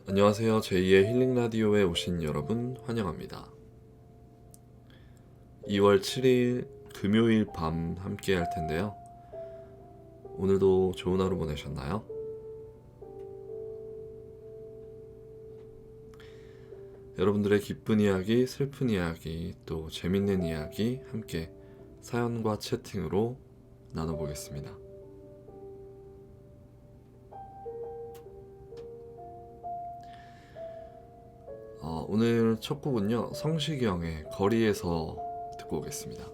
안녕하세요. 제2의 힐링 라디오에 오신 여러분 환영합니다. 2월 7일 금요일 밤 함께 할 텐데요. 오늘도 좋은 하루 보내셨나요? 여러분들의 기쁜 이야기, 슬픈 이야기, 또 재밌는 이야기 함께 사연과 채팅으로 나눠보겠습니다. 오늘 첫 곡은요, 성시경의 거리에서 듣고 오겠습니다.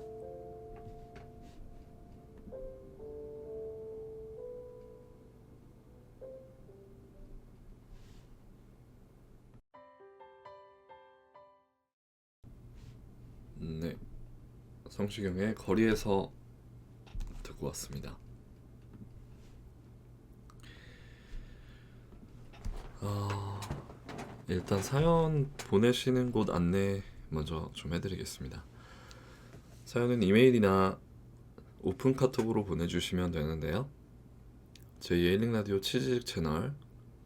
네, 성시경의 거리에서 듣고 왔습니다. 일단 사연 보내시는 곳 안내 먼저 좀 해드리겠습니다. 사연은 이메일이나 오픈 카톡으로 보내주시면 되는데요. 제2의 힐링 라디오 치즈직 채널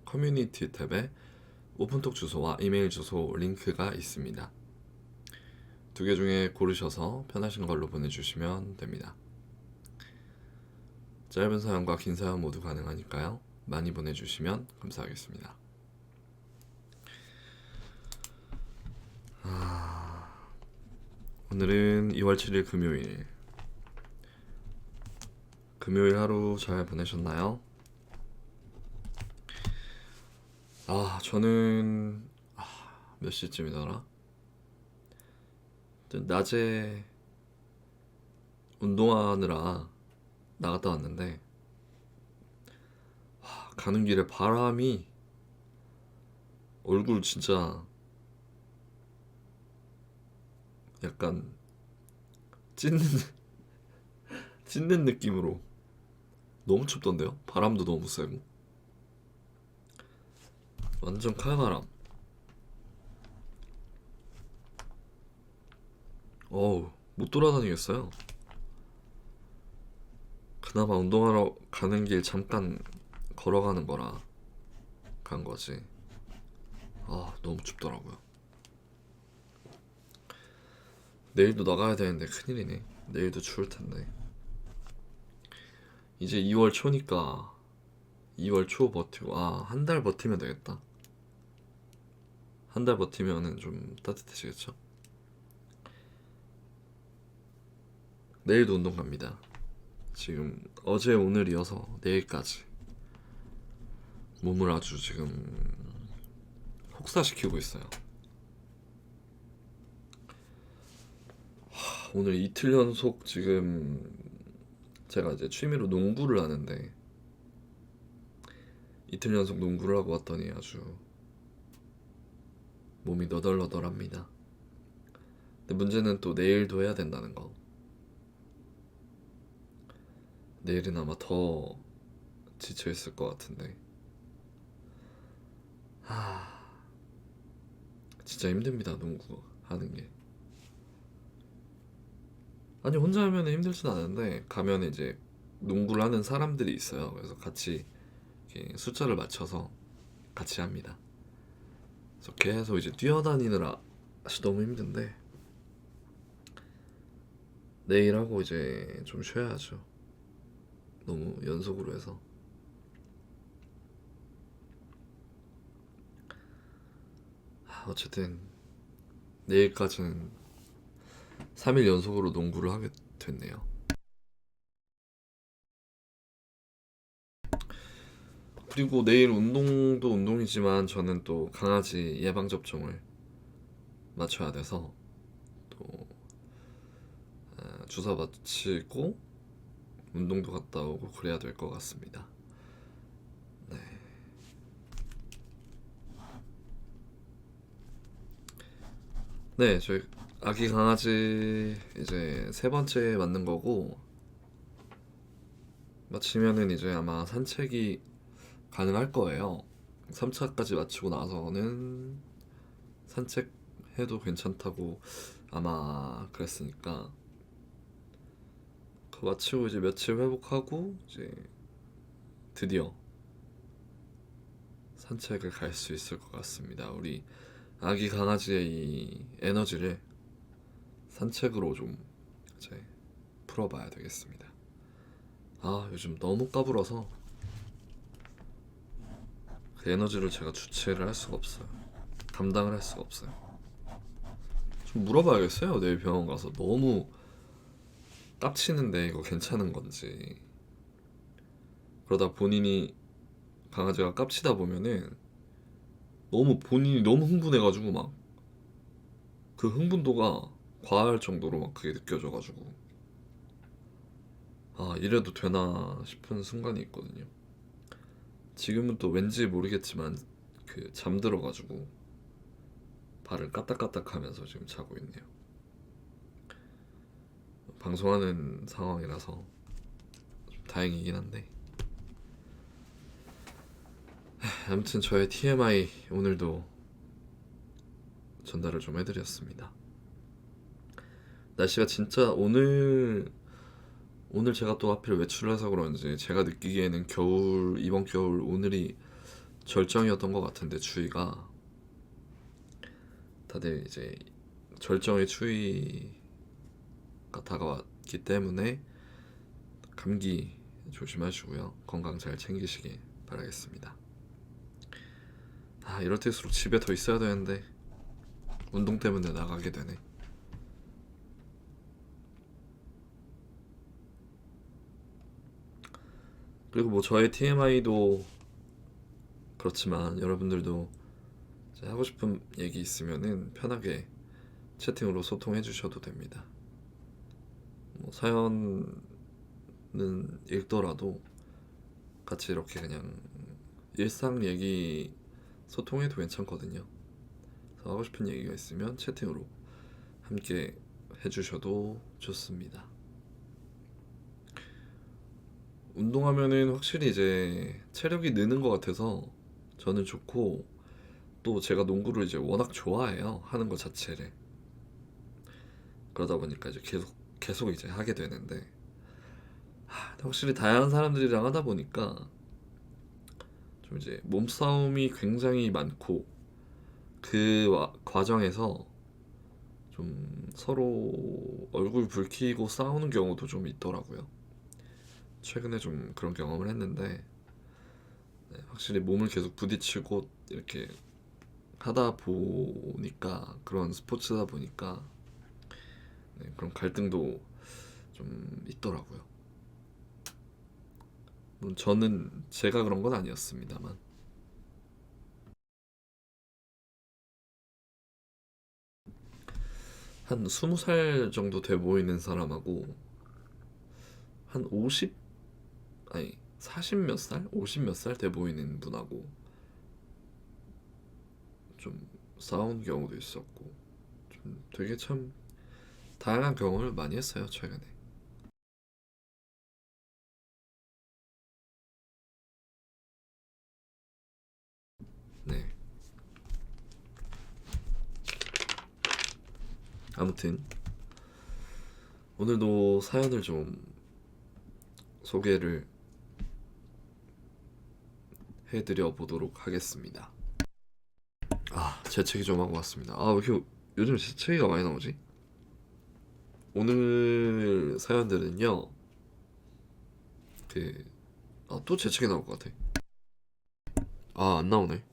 커뮤니티 탭에 오픈톡 주소와 이메일 주소 링크가 있습니다. 두 개 중에 고르셔서 편하신 걸로 보내주시면 됩니다. 짧은 사연과 긴 사연 모두 가능하니까요. 많이 보내주시면 감사하겠습니다. 오늘은 2월 7일 금요일 하루 잘 보내셨나요? 저는 몇 시쯤이더라? 낮에 운동하느라 나갔다 왔는데 가는 길에 바람이 얼굴 진짜 약간 찢는 찢는 느낌으로 너무 춥던데요? 바람도 너무 세고 완전 칼바람. 못 돌아다니겠어요. 그나마 운동하러 가는 길 잠깐 걸어가는 거라 간 거지. 너무 춥더라고요. 내일도 나가야 되는데 큰일이네. 내일도 추울 텐데. 이제 2월 초니까 2월 초 버티고 한 달 버티면 되겠다. 한 달 버티면은 좀 따뜻해지겠죠? 내일도 운동 갑니다. 지금 어제 오늘 이어서 내일까지 몸을 아주 지금 혹사시키고 있어요. 오늘 이틀 연속 지금 제가 이제 취미로 농구를 하는데 이틀 연속 농구를 하고 왔더니 아주 몸이 너덜너덜합니다. 근데 문제는 또 내일도 해야 된다는 거. 내일은 아마 더 지쳐있을 것 같은데 진짜 힘듭니다. 농구 하는 게. 아니 혼자 하면 힘들진 않은데 가면 이제 농구를 하는 사람들이 있어요. 그래서 같이 이렇게 숫자를 맞춰서 같이 합니다. 그래서 계속 이제 뛰어다니느라 너무 힘든데 내일하고 이제 좀 쉬어야죠. 너무 연속으로 해서. 어쨌든 내일까지는 3일 연속으로 농구를 하게 됐네요. 그리고 내일 운동도 운동이지만 저는 또 강아지 예방접종을 맞춰야 돼서 또 주사 맞히고 운동도 갔다 오고 그래야 될 것 같습니다. 네. 네, 저희 아기 강아지 이제 세 번째 맞는 거고 마치면은 이제 아마 산책이 가능할 거예요. 3차까지 마치고 나서는 산책해도 괜찮다고 아마 그랬으니까 그거 마치고 이제 며칠 회복하고 이제 드디어 산책을 갈 수 있을 것 같습니다. 우리 아기 강아지의 이 에너지를 산책으로 좀 이제 풀어봐야 되겠습니다. 아, 요즘 너무 까불어서 그 에너지를 제가 주체를 할 수가 없어요. 감당을 할 수가 없어요. 좀 물어봐야겠어요. 내일 병원 가서 너무 깝치는데 이거 괜찮은 건지. 그러다 본인이 강아지가 깝치다 보면은 너무 본인이 너무 흥분해가지고 막 그 흥분도가 과할 정도로 막 그게 느껴져가지고 아, 이래도 되나 싶은 순간이 있거든요. 지금은 또 왠지 모르겠지만 그 잠들어가지고 발을 까딱까딱 하면서 지금 자고 있네요. 방송하는 상황이라서 좀 다행이긴 한데 아무튼 저의 TMI 오늘도 전달을 좀 해드렸습니다. 날씨가 진짜 오늘 제가 또 하필 외출을 해서 그런지 제가 느끼기에는 이번 겨울 오늘이 절정이었던 것 같은데 추위가 다들 이제 절정의 추위가 다가왔기 때문에 감기 조심하시고요. 건강 잘 챙기시길 바라겠습니다. 아, 이럴 때일수록 집에 더 있어야 되는데 운동 때문에 나가게 되네. 그리고 뭐 저의 TMI도 그렇지만 여러분들도 이제 하고 싶은 얘기 있으면은 편하게 채팅으로 소통해 주셔도 됩니다. 뭐 사연은 읽더라도 같이 이렇게 그냥 일상 얘기 소통해도 괜찮거든요. 그래서 하고 싶은 얘기가 있으면 채팅으로 함께 해주셔도 좋습니다. 운동하면은 확실히 이제 체력이 느는 것 같아서 저는 좋고, 또 제가 농구를 이제 워낙 좋아해요. 하는 것 자체를. 그러다 보니까 이제 계속 이제 하게 되는데, 확실히 다양한 사람들이랑 하다 보니까 좀 이제 몸싸움이 굉장히 많고, 그 과정에서 좀 서로 얼굴 붉히고 싸우는 경우도 좀 있더라고요. 최근에 좀 그런 경험을 했는데, 네, 확실히 몸을 계속 부딪히고 이렇게 하다 보니까, 그런 스포츠다 보니까 네, 그런 갈등도 좀 있더라고요. 물론 저는 제가 그런 건 아니었습니다만. 한 20살 정도 돼 보이는 사람하고 한 50, 아니 40 몇 살? 50 몇 살 돼 보이는 분하고 좀 싸운 경우도 있었고, 좀 되게 참 다양한 경험을 많이 했어요, 최근에. 네. 아무튼 오늘도 사연을 좀 소개를 해드려 보도록 하겠습니다. 아, 재채기 좀 하고 왔습니다. 아, 왜 이렇게 요즘 재채기가 많이 나오지? 오늘 사연들은요, 그, 또 재채기 나올 것 같아. 아, 안 나오네.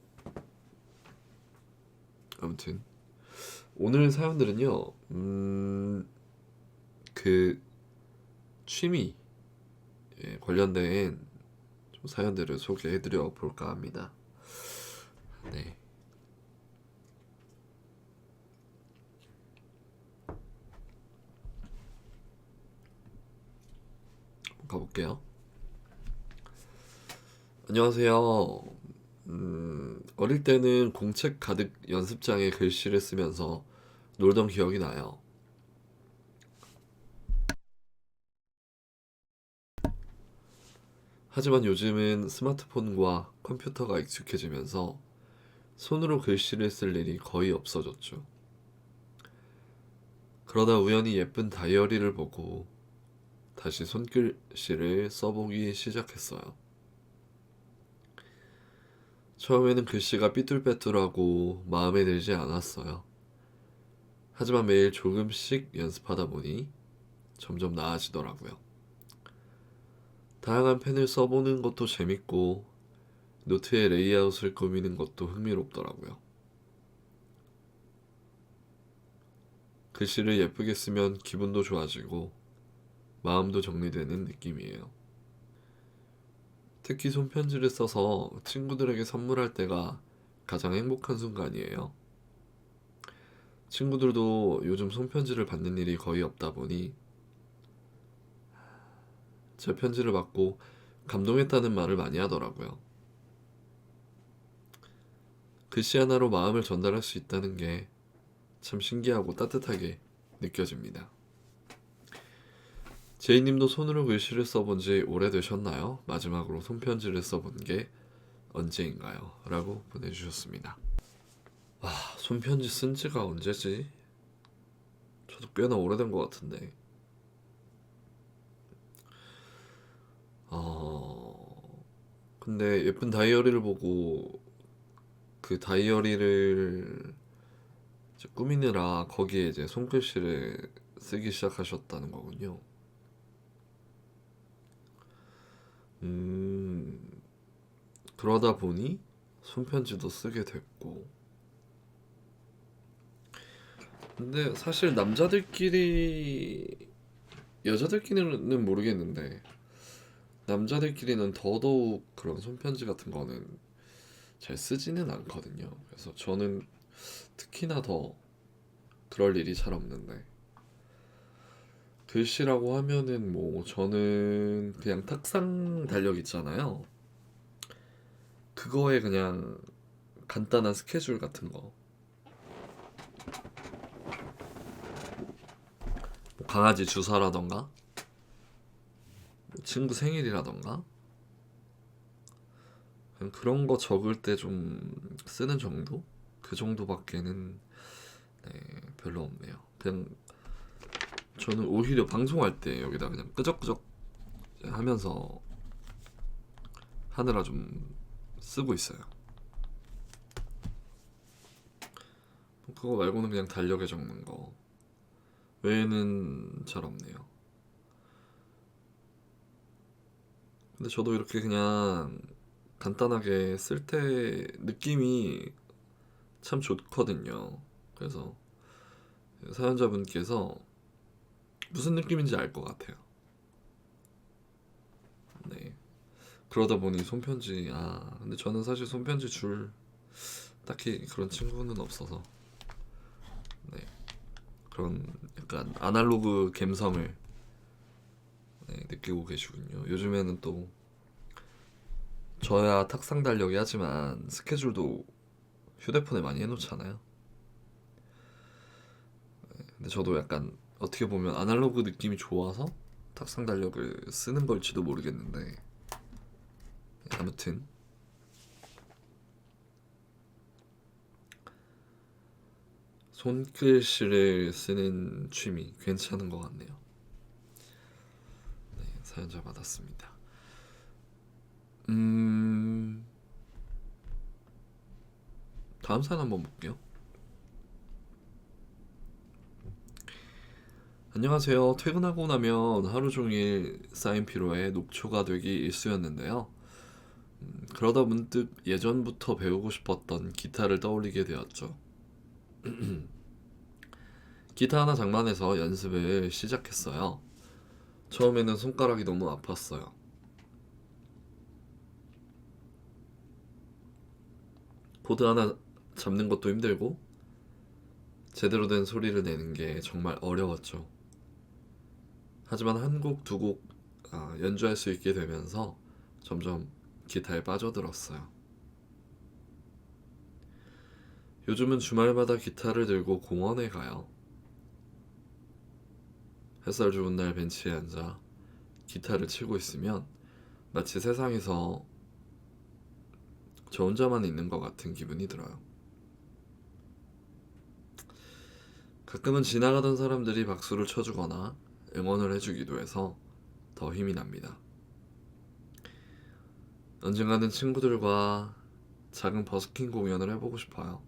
아무튼, 오늘 사연들은요, 그, 취미에 관련된 좀 사연들을 소개해드려 볼까 합니다. 네. 가볼게요. 안녕하세요. 어릴 때는 공책 가득 연습장에 글씨를 쓰면서 놀던 기억이 나요. 하지만 요즘은 스마트폰과 컴퓨터가 익숙해지면서 손으로 글씨를 쓸 일이 거의 없어졌죠. 그러다 우연히 예쁜 다이어리를 보고 다시 손글씨를 써보기 시작했어요. 처음에는 글씨가 삐뚤빼뚤하고 마음에 들지 않았어요. 하지만 매일 조금씩 연습하다 보니 점점 나아지더라고요. 다양한 펜을 써보는 것도 재밌고 노트의 레이아웃을 꾸미는 것도 흥미롭더라고요. 글씨를 예쁘게 쓰면 기분도 좋아지고 마음도 정리되는 느낌이에요. 특히 손편지를 써서 친구들에게 선물할 때가 가장 행복한 순간이에요. 친구들도 요즘 손편지를 받는 일이 거의 없다 보니 제 편지를 받고 감동했다는 말을 많이 하더라고요. 글씨 하나로 마음을 전달할 수 있다는 게 참 신기하고 따뜻하게 느껴집니다. 제이님도 손으로 글씨를 써본 지 오래되셨나요? 마지막으로 손편지를 써본 게 언제인가요? 라고 보내주셨습니다. 손편지 쓴 지가 언제지? 저도 꽤나 오래된 것 같은데. 근데 예쁜 다이어리를 보고 그 다이어리를 이제 꾸미느라 거기에 이제 손글씨를 쓰기 시작하셨다는 거군요. 그러다 보니 손편지도 쓰게 됐고. 근데 사실 여자들끼리는 모르겠는데 남자들끼리는 더더욱 그런 손편지 같은 거는 잘 쓰지는 않거든요. 그래서 저는 특히나 더 그럴 일이 잘 없는데 글씨라고 하면은 뭐 저는 그냥 탁상 달력 있잖아요. 그거에 그냥 간단한 스케줄 같은 거, 뭐 강아지 주사라던가 뭐 친구 생일이라던가 그냥 그런 거 적을 때 좀 쓰는 정도? 그 정도밖에는 별로 없네요. 그냥 저는 오히려 방송할 때 여기다 그냥 끄적끄적 하면서 하느라 좀 쓰고 있어요. 그거 말고는 그냥 달력에 적는 거 외에는 잘 없네요. 근데 저도 이렇게 그냥 간단하게 쓸 때 느낌이 참 좋거든요. 그래서 사연자분께서 무슨 느낌인지 알 것 같아요. 네. 그러다 보니 손편지, 근데 저는 사실 손편지 줄 딱히 그런 친구는 없어서, 네. 그런 약간 아날로그 감성을 느끼고 계시군요. 요즘에는 또 저야 탁상 달력이 하지만 스케줄도 휴대폰에 많이 해놓잖아요. 근데 저도 약간 어떻게 보면 아날로그 느낌이 좋아서 탁상 달력을 쓰는 걸지도 모르겠는데 아무튼 손글씨를 쓰는 취미 괜찮은 것 같네요. 네, 사연자 받았습니다. 다음 사연 한번 볼게요. 안녕하세요. 퇴근하고 나면 하루 종일 쌓인 피로에 녹초가 되기 일쑤였는데요. 그러다 문득 예전부터 배우고 싶었던 기타를 떠올리게 되었죠. 기타 하나 장만해서 연습을 시작했어요. 처음에는 손가락이 너무 아팠어요. 코드 하나 잡는 것도 힘들고 제대로 된 소리를 내는 게 정말 어려웠죠. 하지만 한 곡, 두 곡 연주할 수 있게 되면서 점점 기타에 빠져들었어요. 요즘은 주말마다 기타를 들고 공원에 가요. 햇살 좋은 날 벤치에 앉아 기타를 치고 있으면 마치 세상에서 저 혼자만 있는 것 같은 기분이 들어요. 가끔은 지나가던 사람들이 박수를 쳐주거나 응원을 해주기도 해서 더 힘이 납니다. 언젠가는 친구들과 작은 버스킹 공연을 해보고 싶어요.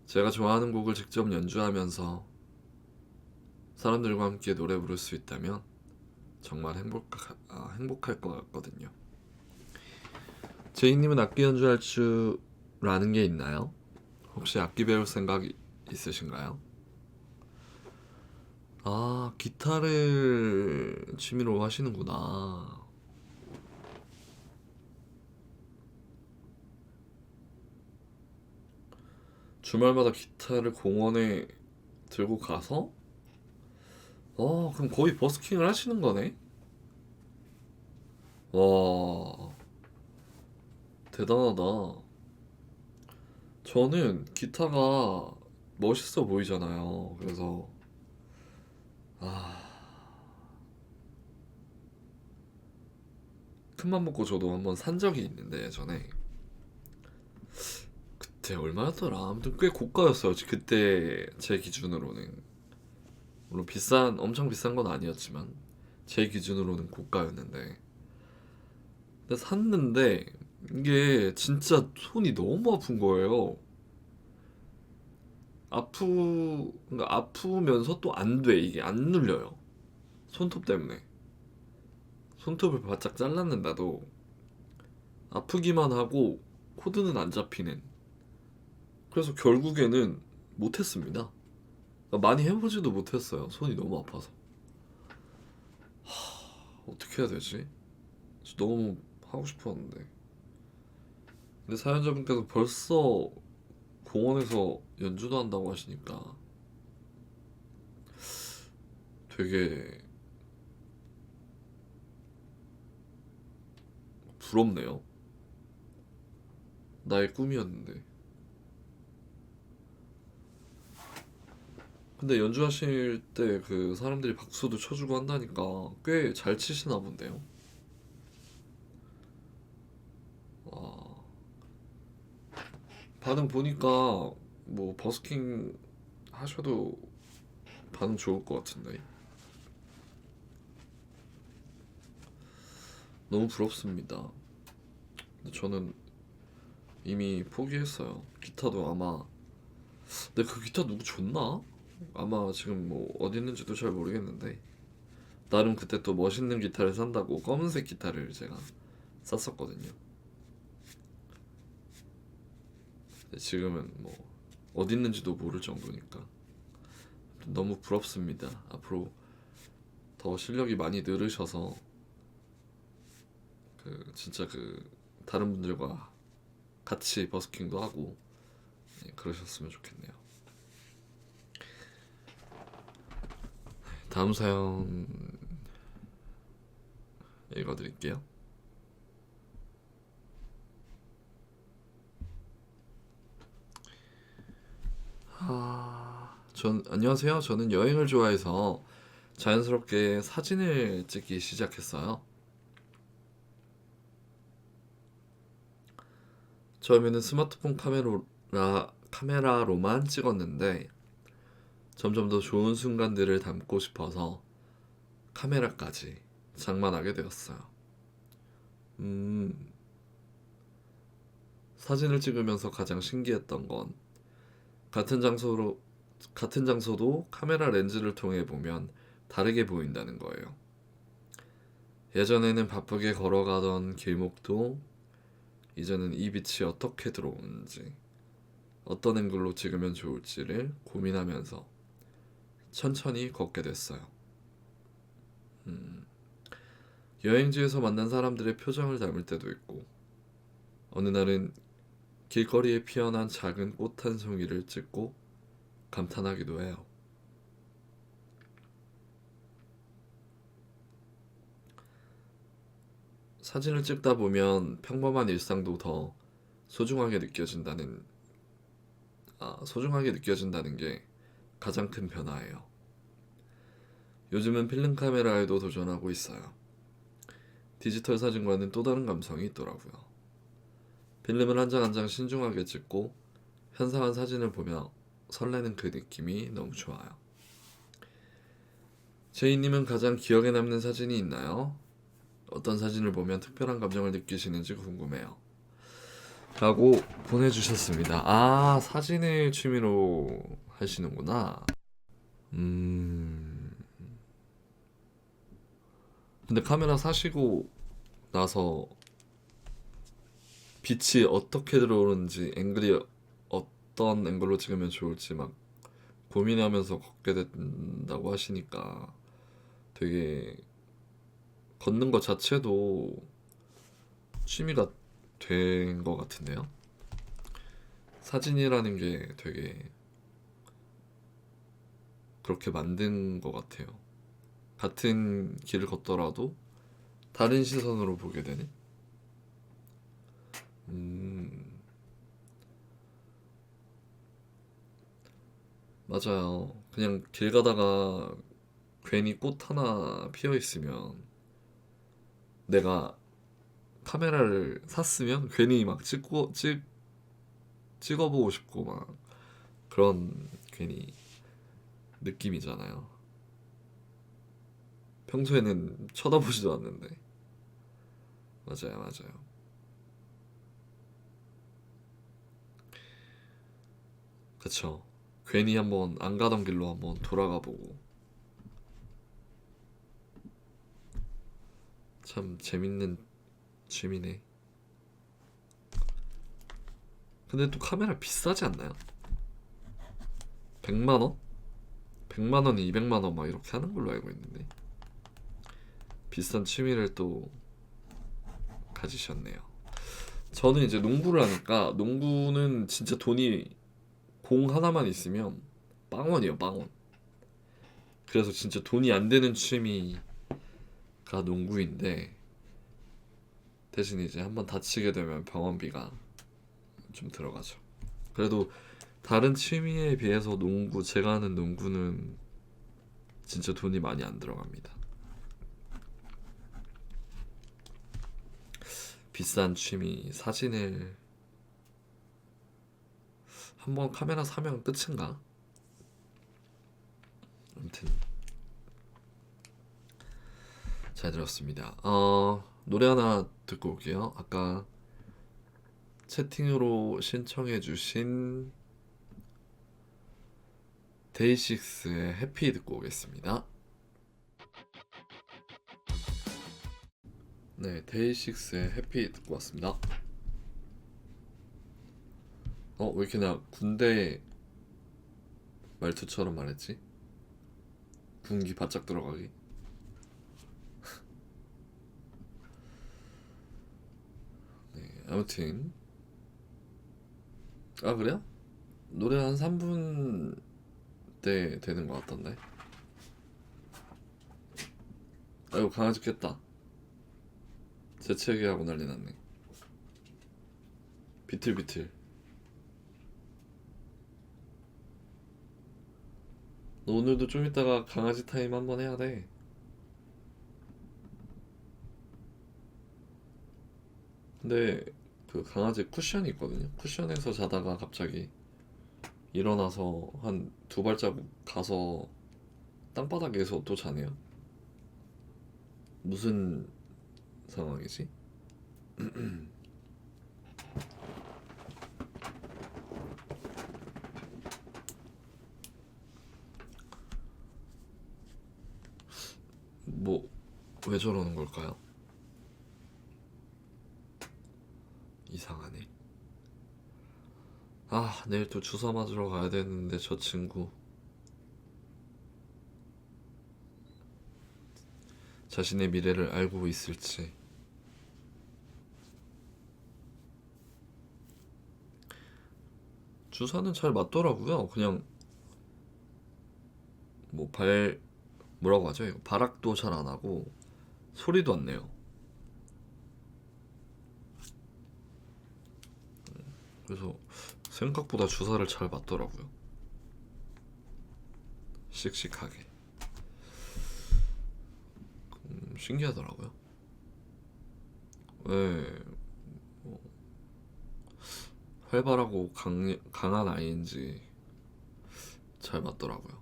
제가 좋아하는 곡을 직접 연주하면서 사람들과 함께 노래 부를 수 있다면 정말 행복할 것 같거든요. 제이님은 악기 연주할 줄 아는 게 있나요? 혹시 악기 배울 생각 있으신가요? 아, 기타를 취미로 하시는구나. 주말마다 기타를 공원에 들고 가서? 그럼 거의 버스킹을 하시는 거네? 와, 대단하다. 저는 기타가 멋있어 보이잖아요. 그래서, 아, 큰맘 먹고 저도 한번 산 적이 있는데, 예전에. 그때 얼마였더라? 아무튼 꽤 고가였어요. 그때 제 기준으로는. 물론 엄청 비싼 건 아니었지만, 제 기준으로는 고가였는데. 근데 샀는데, 이게 진짜 손이 너무 아픈 거예요. 그러니까 아프면서 또 안 돼. 이게 안 눌려요. 손톱 때문에. 손톱을 바짝 잘랐는데도 아프기만 하고 코드는 안 잡히는. 그래서 결국에는 못했습니다. 그러니까 많이 해보지도 못했어요. 손이 너무 아파서. 어떻게 해야 되지? 너무 하고 싶었는데. 근데 사연자분께서 벌써 공원에서 연주도 한다고 하시니까 되게 부럽네요. 나의 꿈이었는데. 근데 연주하실 때 그 사람들이 박수도 쳐주고 한다니까 꽤 잘 치시나 본데요. 아, 반응 보니까 뭐 버스킹 하셔도 반응 좋을 것 같은데. 너무 부럽습니다. 근데 저는 이미 포기했어요. 기타도 아마, 근데 그 기타 누구 줬나? 아마 지금 뭐 어디 있는지도 잘 모르겠는데, 나름 그때 또 멋있는 기타를 산다고 검은색 기타를 제가 샀었거든요. 근데 지금은 뭐 어디 있는지도 모를 정도니까 너무 부럽습니다. 앞으로 더 실력이 많이 늘으셔서 진짜 다른 분들과 같이 버스킹도 하고, 그러셨으면 좋겠네요. 다음 사연 읽어드릴게요. 안녕하세요. 저는 여행을 좋아해서 자연스럽게 사진을 찍기 시작했어요. 처음에는 스마트폰 카메라로만 찍었는데 점점 더 좋은 순간들을 담고 싶어서 카메라까지 장만하게 되었어요. 음, 사진을 찍으면서 가장 신기했던 건 같은 장소로 같은 장소도 카메라 렌즈를 통해 보면 다르게 보인다는 거예요. 예전에는 바쁘게 걸어가던 길목도 이제는 이 빛이 어떻게 들어오는지, 어떤 앵글로 찍으면 좋을지를 고민하면서 천천히 걷게 됐어요. 음, 여행지에서 만난 사람들의 표정을 담을 때도 있고, 어느 날은 길거리에 피어난 작은 꽃 한 송이를 찍고 감탄하기도 해요. 사진을 찍다 보면 평범한 일상도 더 소중하게 느껴진다는, 소중하게 느껴진다는 게 가장 큰 변화예요. 요즘은 필름 카메라에도 도전하고 있어요. 디지털 사진과는 또 다른 감성이 있더라고요. 필름을 한 장 한 장 신중하게 찍고 현상한 사진을 보며 설레는 그 느낌이 너무 좋아요. 제이님은 가장 기억에 남는 사진이 있나요? 어떤 사진을 보면 특별한 감정을 느끼시는지 궁금해요. 라고 보내주셨습니다. 아, 사진을 취미로 하시는구나. 음, 근데 카메라 사시고 나서 빛이 어떻게 들어오는지, 앵글이 어떤 앵글로 찍으면 좋을지 막 고민하면서 걷게 된다고 하시니까 되게 걷는 것 자체도 취미가 된 것 같은데요. 사진이라는 게 되게 그렇게 만든 것 같아요. 같은 길을 걷더라도 다른 시선으로 보게 되는. 음, 맞아요. 그냥 길 가다가 괜히 꽃 하나 피어 있으면 내가 카메라를 샀으면 괜히 막 찍어보고 싶고 막 그런 괜히 느낌이잖아요. 평소에는 쳐다보지도 않는데. 맞아요, 맞아요. 그쵸. 괜히 한번 안 가던 길로 한번 돌아가 보고. 참 재밌는 취미네. 근데 또 카메라 비싸지 않나요? 100만 원? 100만 원이 200만 원 막 이렇게 하는 걸로 알고 있는데. 비싼 취미를 또 가지셨네요. 저는 이제 농구를 하니까 농구는 진짜 돈이 공 하나만 있으면 빵원이에요, 빵원. 그래서 진짜 돈이 안 되는 취미가 농구인데 대신 이제 한번 다치게 되면 병원비가 좀 들어가죠. 그래도 다른 취미에 비해서 농구, 제가 하는 농구는 진짜 돈이 많이 안 들어갑니다. 비싼 취미, 사진을 한번 카메라 사면 끝인가? 아무튼 잘 들었습니다. 노래 하나 듣고 올게요. 아까 채팅으로 신청해주신 데이식스의 해피 듣고 오겠습니다. 네, 데이식스의 해피 듣고 왔습니다. 왜 이렇게 나 군대 말투처럼 말했지? 군기 바짝 들어가기. 네, 아무튼 그래요? 노래 한 3분 때 되는 것 같던데. 아이고 강아지 깼다. 재채기하고 난리 났네. 비틀비틀. 너 오늘도 좀 이따가 강아지 타임 한번 해야 돼. 근데 그 강아지 쿠션이 있거든요. 쿠션에서 자다가 갑자기 일어나서 한 두 발자국 가서 땅바닥에서 또 자네요. 무슨 상황이지? 뭐, 왜 저러는 걸까요? 이상하네. 내일 또 주사 맞으러 가야 되는데 저 친구 자신의 미래를 알고 있을지. 주사는 잘 맞더라고요. 그냥 뭐 뭐라고 하죠? 이거 발악도 잘 안 하고 소리도 안 내요. 그래서 생각보다 주사를 잘 맞더라고요. 씩씩하게. 신기하더라고요. 네, 뭐 활발하고 강한 아이인지 잘 맞더라고요.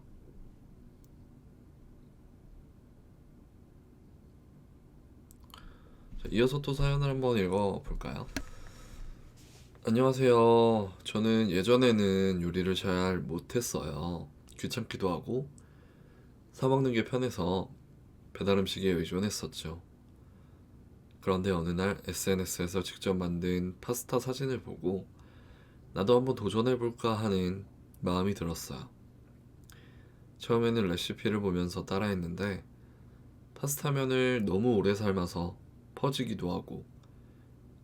자, 이어서 또 사연을 한번 읽어볼까요? 안녕하세요. 저는 예전에는 요리를 잘 못했어요. 귀찮기도 하고 사 먹는 게 편해서 배달 음식에 의존했었죠. 그런데 어느 날 SNS에서 직접 만든 파스타 사진을 보고 나도 한번 도전해볼까 하는 마음이 들었어요. 처음에는 레시피를 보면서 따라했는데 파스타면을 너무 오래 삶아서 퍼지기도 하고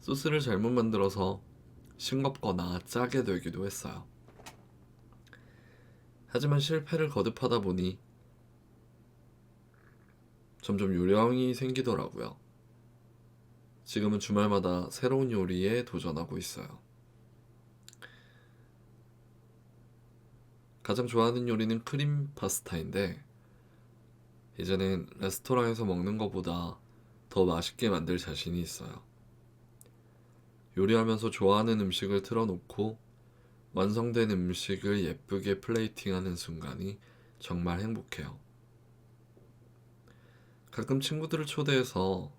소스를 잘못 만들어서 싱겁거나 짜게 되기도 했어요. 하지만 실패를 거듭하다 보니 점점 요령이 생기더라고요. 지금은 주말마다 새로운 요리에 도전하고 있어요. 가장 좋아하는 요리는 크림 파스타인데 이제는 레스토랑에서 먹는 것보다 더 맛있게 만들 자신이 있어요. 요리하면서 좋아하는 음식을 틀어놓고 완성된 음식을 예쁘게 플레이팅하는 순간이 정말 행복해요. 가끔 친구들을 초대해서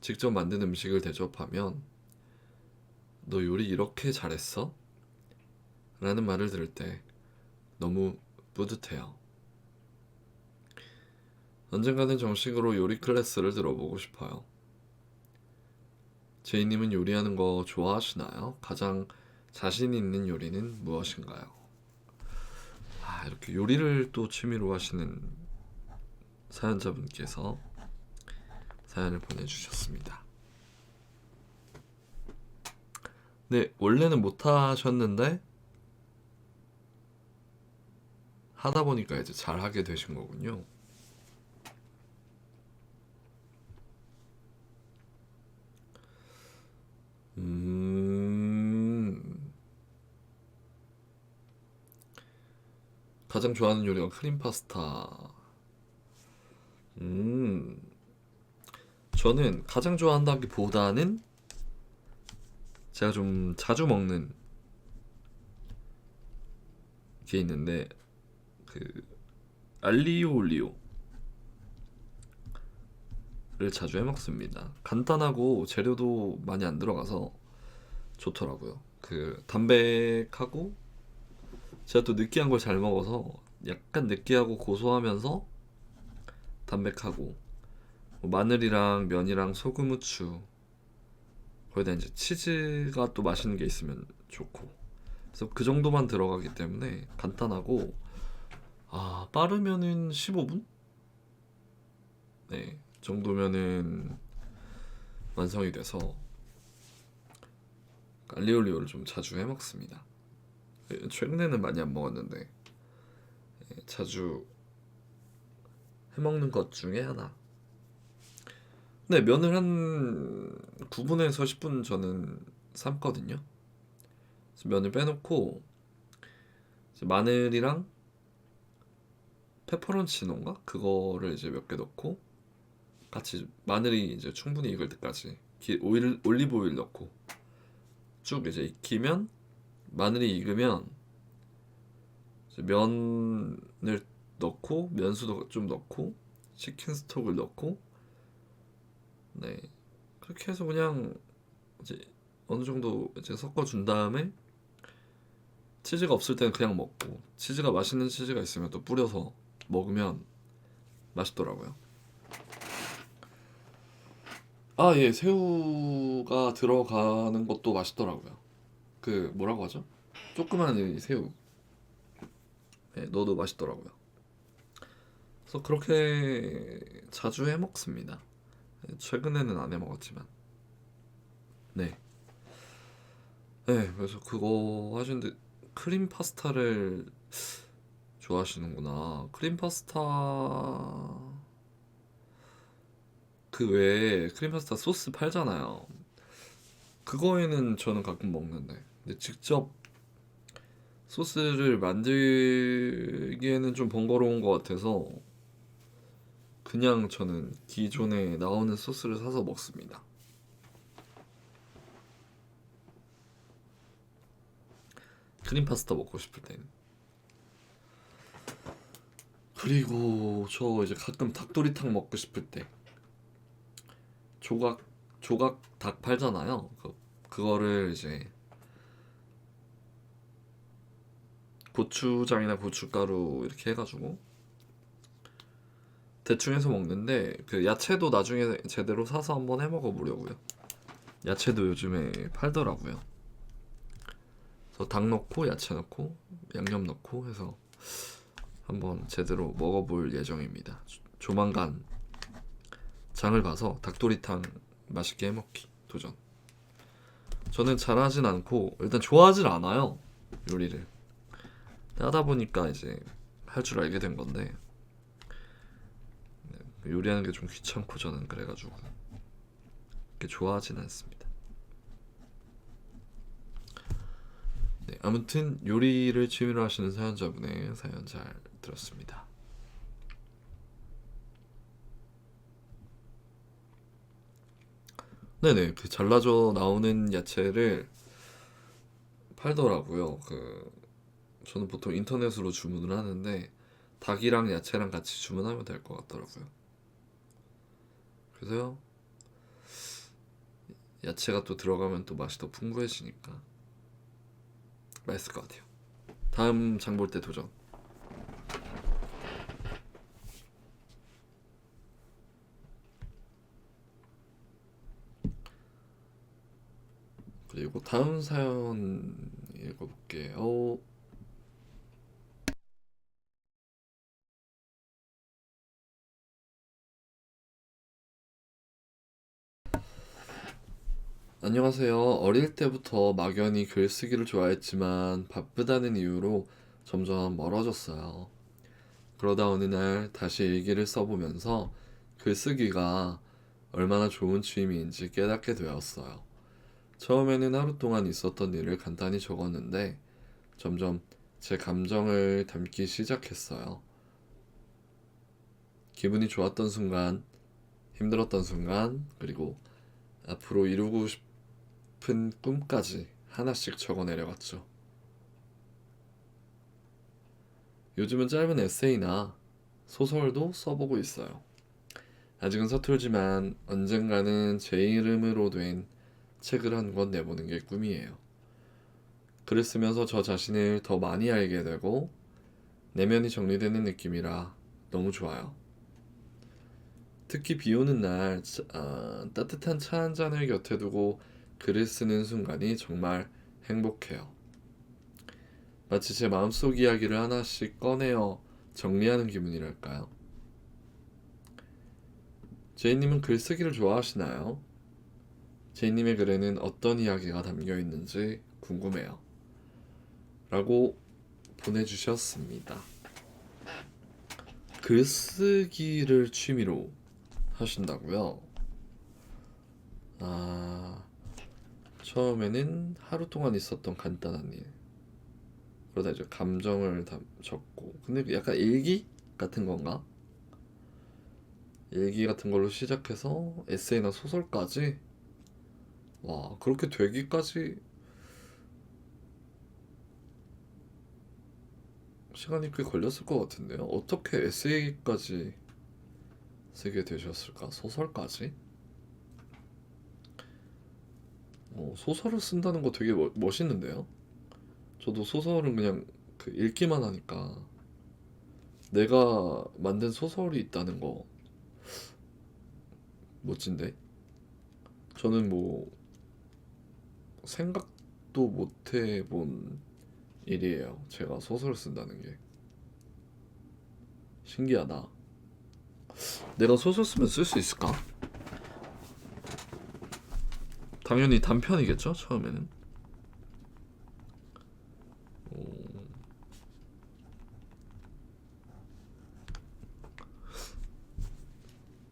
직접 만든 음식을 대접하면 너 요리 이렇게 잘했어? 라는 말을 들을 때 너무 뿌듯해요. 언젠가는 정식으로 요리 클래스를 들어보고 싶어요. 제이님은 요리하는 거 좋아하시나요? 가장 자신 있는 요리는 무엇인가요? 이렇게 요리를 또 취미로 하시는 사연자분께서 사연을 보내주셨습니다. 네, 원래는 못 하셨는데 하다 보니까 이제 잘 하게 되신 거군요. 가장 좋아하는 요리가 크림 파스타. 저는 가장 좋아한다기보다는 제가 좀 자주 먹는 게 있는데 그 알리오 올리오를 자주 해 먹습니다. 간단하고 재료도 많이 안 들어가서 좋더라고요. 그 담백하고 제가 또 느끼한 걸 잘 먹어서 약간 느끼하고 고소하면서 담백하고 뭐 마늘이랑 면이랑 소금, 후추 거기다 이제 치즈가 또 맛있는 게 있으면 좋고 그래서 그 정도만 들어가기 때문에 간단하고 빠르면은 15분? 네 정도면은 완성이 돼서 알리올리오를 좀 자주 해 먹습니다. 최근에는 많이 안 먹었는데 자주 해 먹는 것 중에 하나. 네, 면을 한 9분에서 10분 저는 삶거든요. 그래서 면을 빼놓고 이제 마늘이랑 페퍼론치노인가? 그거를 이제 몇 개 넣고 같이 마늘이 이제 충분히 익을 때까지 올리브 오일 넣고 쭉 이제 익히면 마늘이 익으면 이제 면을 넣고 면수도 좀 넣고 치킨 스톡을 넣고 네 그렇게 해서 그냥 이제 어느 정도 이제 섞어준 다음에 치즈가 없을 때는 그냥 먹고 치즈가 맛있는 치즈가 있으면 또 뿌려서 먹으면 맛있더라고요. 예, 새우가 들어가는 것도 맛있더라고요. 그 뭐라고 하죠? 조그만 이 새우. 네, 넣어도 맛있더라고요. 그래서 그렇게 자주 해 먹습니다. 네, 최근에는 안 해 먹었지만. 네. 네, 그래서 그거 하시는데 크림 파스타를 좋아하시는구나. 크림 파스타 그 외에 크림 파스타 소스 팔잖아요. 그거에는 저는 가끔 먹는데 근데 직접 소스를 만들기에는 좀 번거로운 것 같아서 그냥 저는 기존에 나오는 소스를 사서 먹습니다. 크림 파스타 먹고 싶을 때는. 그리고 저 이제 가끔 닭도리탕 먹고 싶을 때 조각 조각 닭 팔잖아요. 그거를 이제 고추장이나 고춧가루 이렇게 해가지고 대충 해서 먹는데, 그 야채도 나중에 제대로 사서 한번 해 먹어보려고요. 야채도 요즘에 팔더라고요. 그래서 닭 넣고 야채 넣고 양념 넣고 해서 한번 제대로 먹어볼 예정입니다. 조만간 장을 봐서 닭도리탕 맛있게 해먹기 도전. 저는 잘하진 않고 일단 좋아하진 않아요, 요리를. 하다 보니까 이제 할 줄 알게 된 건데, 요리하는 게 좀 귀찮고 저는 그래가지고 그렇게 좋아하진 않습니다. 네, 아무튼 요리를 취미로 하시는 사연자분의 사연 잘 들었습니다. 네네, 그 잘라져 나오는 야채를 팔더라고요. 저는 보통 인터넷으로 주문을 하는데 닭이랑 야채랑 같이 주문하면 될 것 같더라고요. 그래서 야채가 또 들어가면 또 맛이 더 풍부해지니까 맛있을 것 같아요. 다음 장 볼 때 도전. 그리고 다음 사연 읽어볼게요. 안녕하세요. 어릴 때부터 막연히 글쓰기를 좋아했지만 바쁘다는 이유로 점점 멀어졌어요. 그러다 어느 날 다시 일기를 써보면서 글쓰기가 얼마나 좋은 취미인지 깨닫게 되었어요. 처음에는 하루 동안 있었던 일을 간단히 적었는데 점점 제 감정을 담기 시작했어요. 기분이 좋았던 순간, 힘들었던 순간, 그리고 앞으로 이루고 싶은 꿈까지 하나씩 적어 내려갔죠. 요즘은 짧은 에세이나 소설도 써보고 있어요. 아직은 서툴지만 언젠가는 제 이름으로 된 책을 한 권 내보는 게 꿈이에요. 글을 쓰면서 저 자신을 더 많이 알게 되고 내면이 정리되는 느낌이라 너무 좋아요. 특히 비 오는 날 따뜻한 차 한 잔을 곁에 두고 글을 쓰는 순간이 정말 행복해요. 마치 제 마음속 이야기를 하나씩 꺼내어 정리하는 기분이랄까요? 제이님은 글쓰기를 좋아하시나요? 제이님의 글에는 어떤 이야기가 담겨 있는지 궁금해요. 라고 보내주셨습니다. 글쓰기를 취미로 하신다고요? 아, 처음에는 하루 동안 있었던 간단한 일. 그러다 이제 감정을 적고. 근데 약간 일기 같은 건가? 일기 같은 걸로 시작해서 에세이나 소설까지? 와, 그렇게 되기까지 시간이 꽤 걸렸을 것 같은데요. 어떻게 에세이까지 쓰게 되셨을까? 소설까지? 소설을 쓴다는 거 되게 멋있는데요. 저도 소설은 그냥 읽기만 하니까 내가 만든 소설이 있다는 거 멋진데? 저는 뭐 생각도 못 해본 일이에요. 제가 소설을 쓴다는 게 신기하다. 내가 소설 쓰면 쓸 수 있을까? 당연히 단편이겠죠, 처음에는.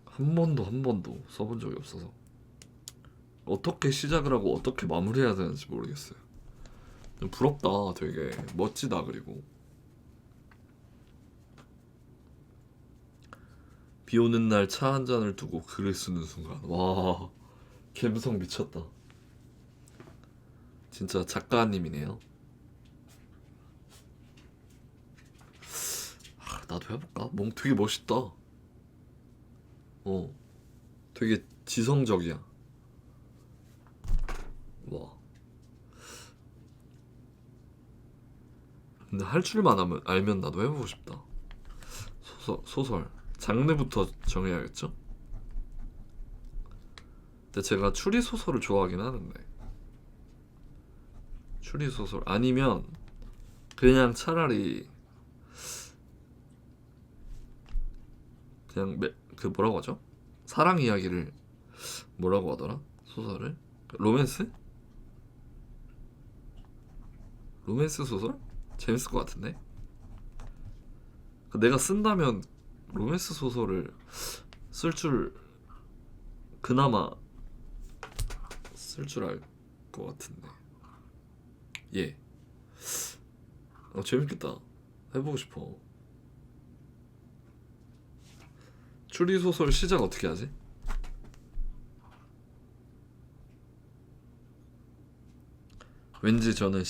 한 번도 써본 적이 없어서 어떻게 시작을 하고 어떻게 마무리해야 되는지 모르겠어요. 좀 부럽다. 되게 멋지다. 그리고 비 오는 날 차 한 잔을 두고 글을 쓰는 순간, 와, 감성 미쳤다. 진짜 작가님이네요. 나도 해볼까? 되게 멋있다. 어, 되게 지성적이야. 와. 근데 할 줄만 알면 나도 해보고 싶다. 소설. 장르부터 정해야겠죠? 근데 제가 추리 소설을 좋아하긴 하는데. 추리 소설 아니면 그냥 차라리 그냥 그 뭐라고 하죠? 사랑 이야기를 뭐라고 하더라? 소설을? 로맨스? 로맨스 소설? 재밌을 것 같은데? 내가 쓴다면 로맨스 소설을 쓸 줄 그나마 쓸 줄 알 것 같은데. 예. 재밌겠다. 해보고 싶어. 추리 소설 시작 어떻게 하지? 왠지 저는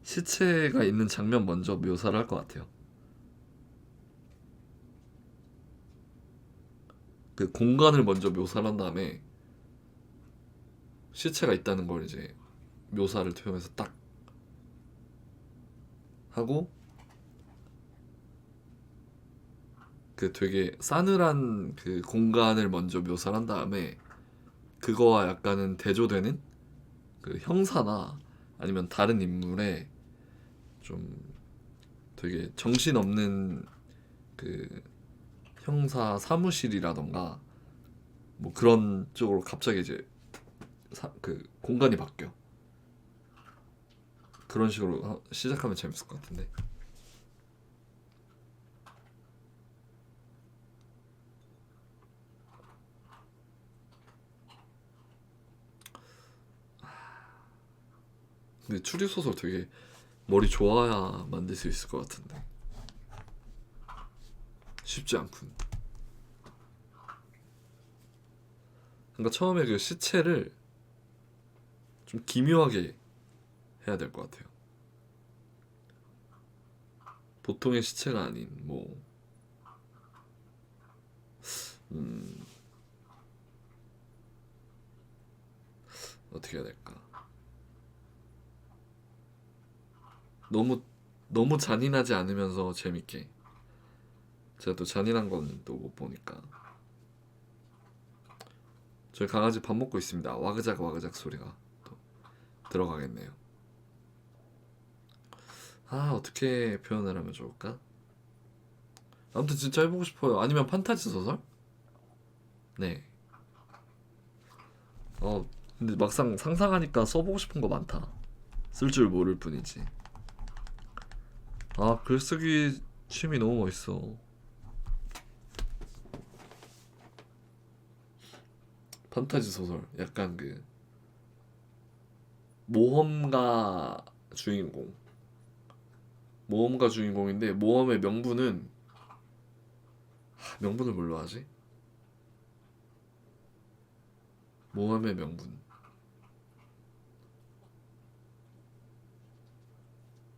시체가 있는 장면 먼저 묘사를 할 것 같아요. 그 공간을 먼저 묘사를 한 다음에 시체가 있다는 걸 이제 묘사를 투영해서 딱 하고 그 되게 싸늘한 그 공간을 먼저 묘사를 한 다음에 그거와 약간은 대조되는 그 형사나 아니면 다른 인물의 좀 되게 정신없는 그 형사 사무실이라던가 뭐 그런 쪽으로 갑자기 이제 그 공간이 바뀌어. 그런 식으로 시작하면 재밌을 것 같은데. 근데 추리 소설 되게 머리 좋아야 만들 수 있을 것 같은데 쉽지 않군. 그러니까 처음에 그 시체를 좀 기묘하게 해야 될 것 같아요. 보통의 시체가 아닌 뭐 어떻게 해야 될까? 너무 잔인하지 않으면서 재밌게. 제가 또 잔인한 건 또 못 보니까. 저희 강아지 밥 먹고 있습니다. 와그작 와그작 소리가 또 들어가겠네요. 어떻게 표현을 하면 좋을까? 아무튼 진짜 해보고 싶어요. 아니면 판타지 소설? 네. 근데 막상 상상하니까 써보고 싶은 거 많다. 쓸 줄 모를 뿐이지. 글쓰기 취미 너무 멋있어. 판타지 소설. 약간 그 모험가 주인공. 모험가 주인공인데 모험의 명분은 명분을 뭘로 하지? 모험의 명분.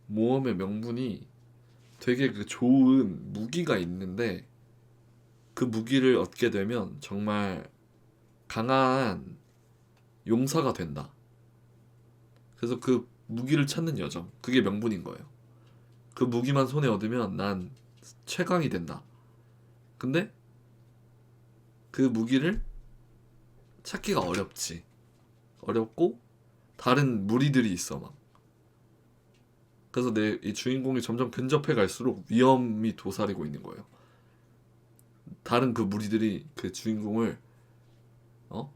모험의 명분이 되게 그 좋은 무기가 있는데 그 무기를 얻게 되면 정말 강한 용사가 된다. 그래서 그 무기를 찾는 여정. 그게 명분인 거예요. 그 무기만 손에 얻으면 난 최강이 된다. 근데 그 무기를 찾기가 어렵지. 어렵고 다른 무리들이 있어 막. 그래서 내 이 주인공이 점점 근접해 갈수록 위험이 도사리고 있는 거예요. 다른 그 무리들이 그 주인공을 어?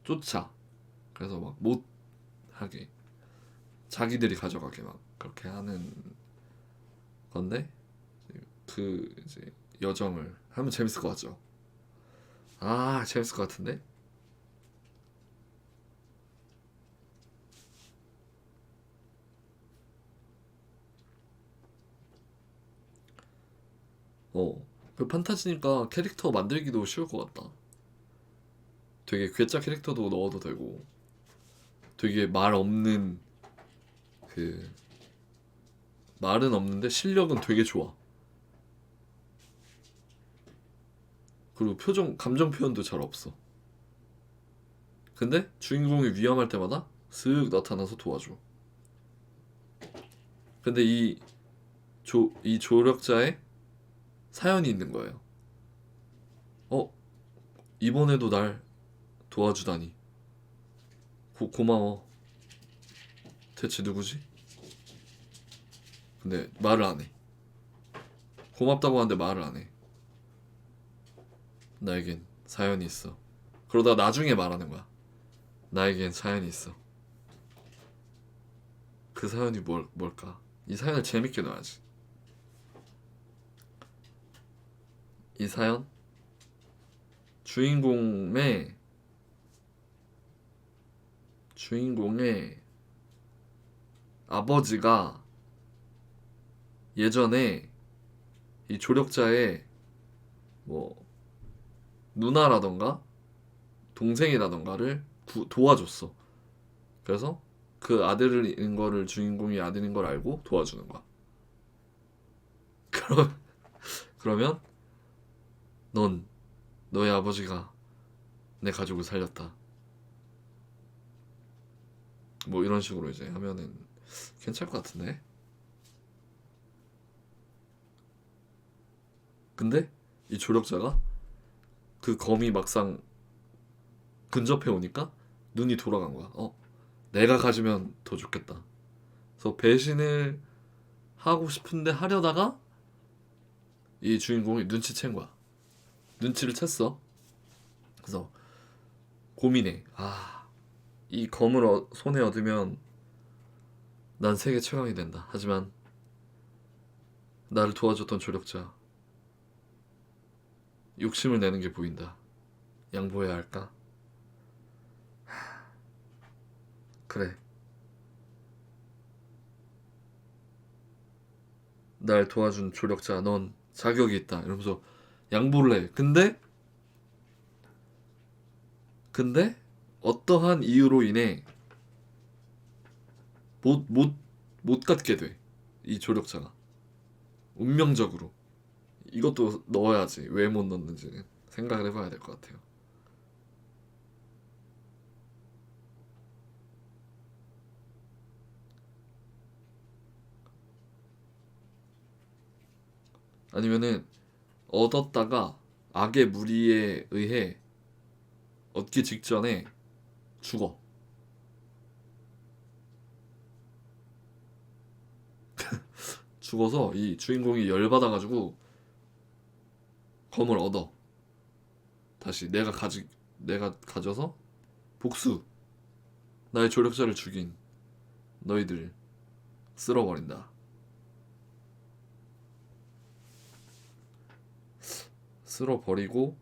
쫓아. 그래서 막 못 하게 자기들이 가져가게 막 그렇게 하는 건데 그 이제 여정을 하면 재밌을 것 같죠? 재밌을 것 같은데? 그 판타지니까 캐릭터 만들기도 쉬울 것 같다. 되게 괴짜 캐릭터도 넣어도 되고 되게 말 없는 그 말은 없는데 실력은 되게 좋아. 그리고 감정 표현도 잘 없어. 근데 주인공이 위험할 때마다 슥 나타나서 도와줘. 근데 이 조력자의 사연이 있는 거예요. 어, 이번에도 날 도와주다니. 고마워. 대체 누구지? 근데 말을 안 해. 고맙다고 하는데 말을 안 해. 나에겐 사연이 있어. 그러다 나중에 말하는 거야. 나에겐 사연이 있어. 그 사연이 뭘까? 이 사연을 재밌게 넣어야지. 이 사연? 주인공의 아버지가 예전에 이 조력자의 뭐 누나라던가 동생이라던가를 도와줬어. 그래서 그 아들인 거를 주인공이 아들인 걸 알고 도와주는 거야. 그러면 너의 아버지가 내 가족을 살렸다. 뭐 이런 식으로 이제 하면은 괜찮을 것 같은데. 근데 이 조력자가 그 검이 막상 근접해 오니까 눈이 돌아간 거야. 내가 가지면 더 좋겠다. 그래서 배신을 하고 싶은데 하려다가 이 주인공이 눈치챈 거야. 눈치를 챘어. 그래서 고민해. 이 검을 손에 얻으면 난 세계 최강이 된다. 하지만 나를 도와줬던 조력자 욕심을 내는 게 보인다. 양보해야 할까? 그래. 날 도와준 조력자, 넌 자격이 있다. 이러면서 양보를 해. 근데 어떠한 이유로 인해 못 갖게 돼. 이 조력자가. 운명적으로. 이것도 넣어야지. 왜 못 넣는지는 생각을 해봐야 될 것 같아요. 아니면은 얻었다가 악의 무리에 의해 얻기 직전에 죽어. 죽어서 이 주인공이 열받아가지고 검을 얻어. 다시 내가 가져서 복수. 나의 조력자를 죽인 너희들 쓸어버린다. 쓸어버리고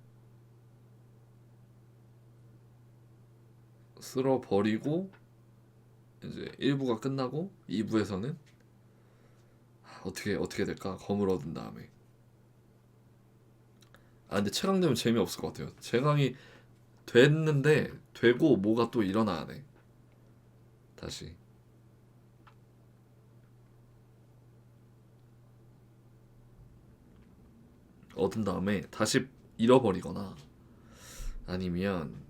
이제 1부가 끝나고 2부에서는 어떻게 될까? 검을 얻은 다음에. 근데 최강되면 재미없을 것 같아요. 최강이 됐는데 되고 뭐가 또 일어나야 돼. 다시. 얻은 다음에 다시 잃어버리거나 아니면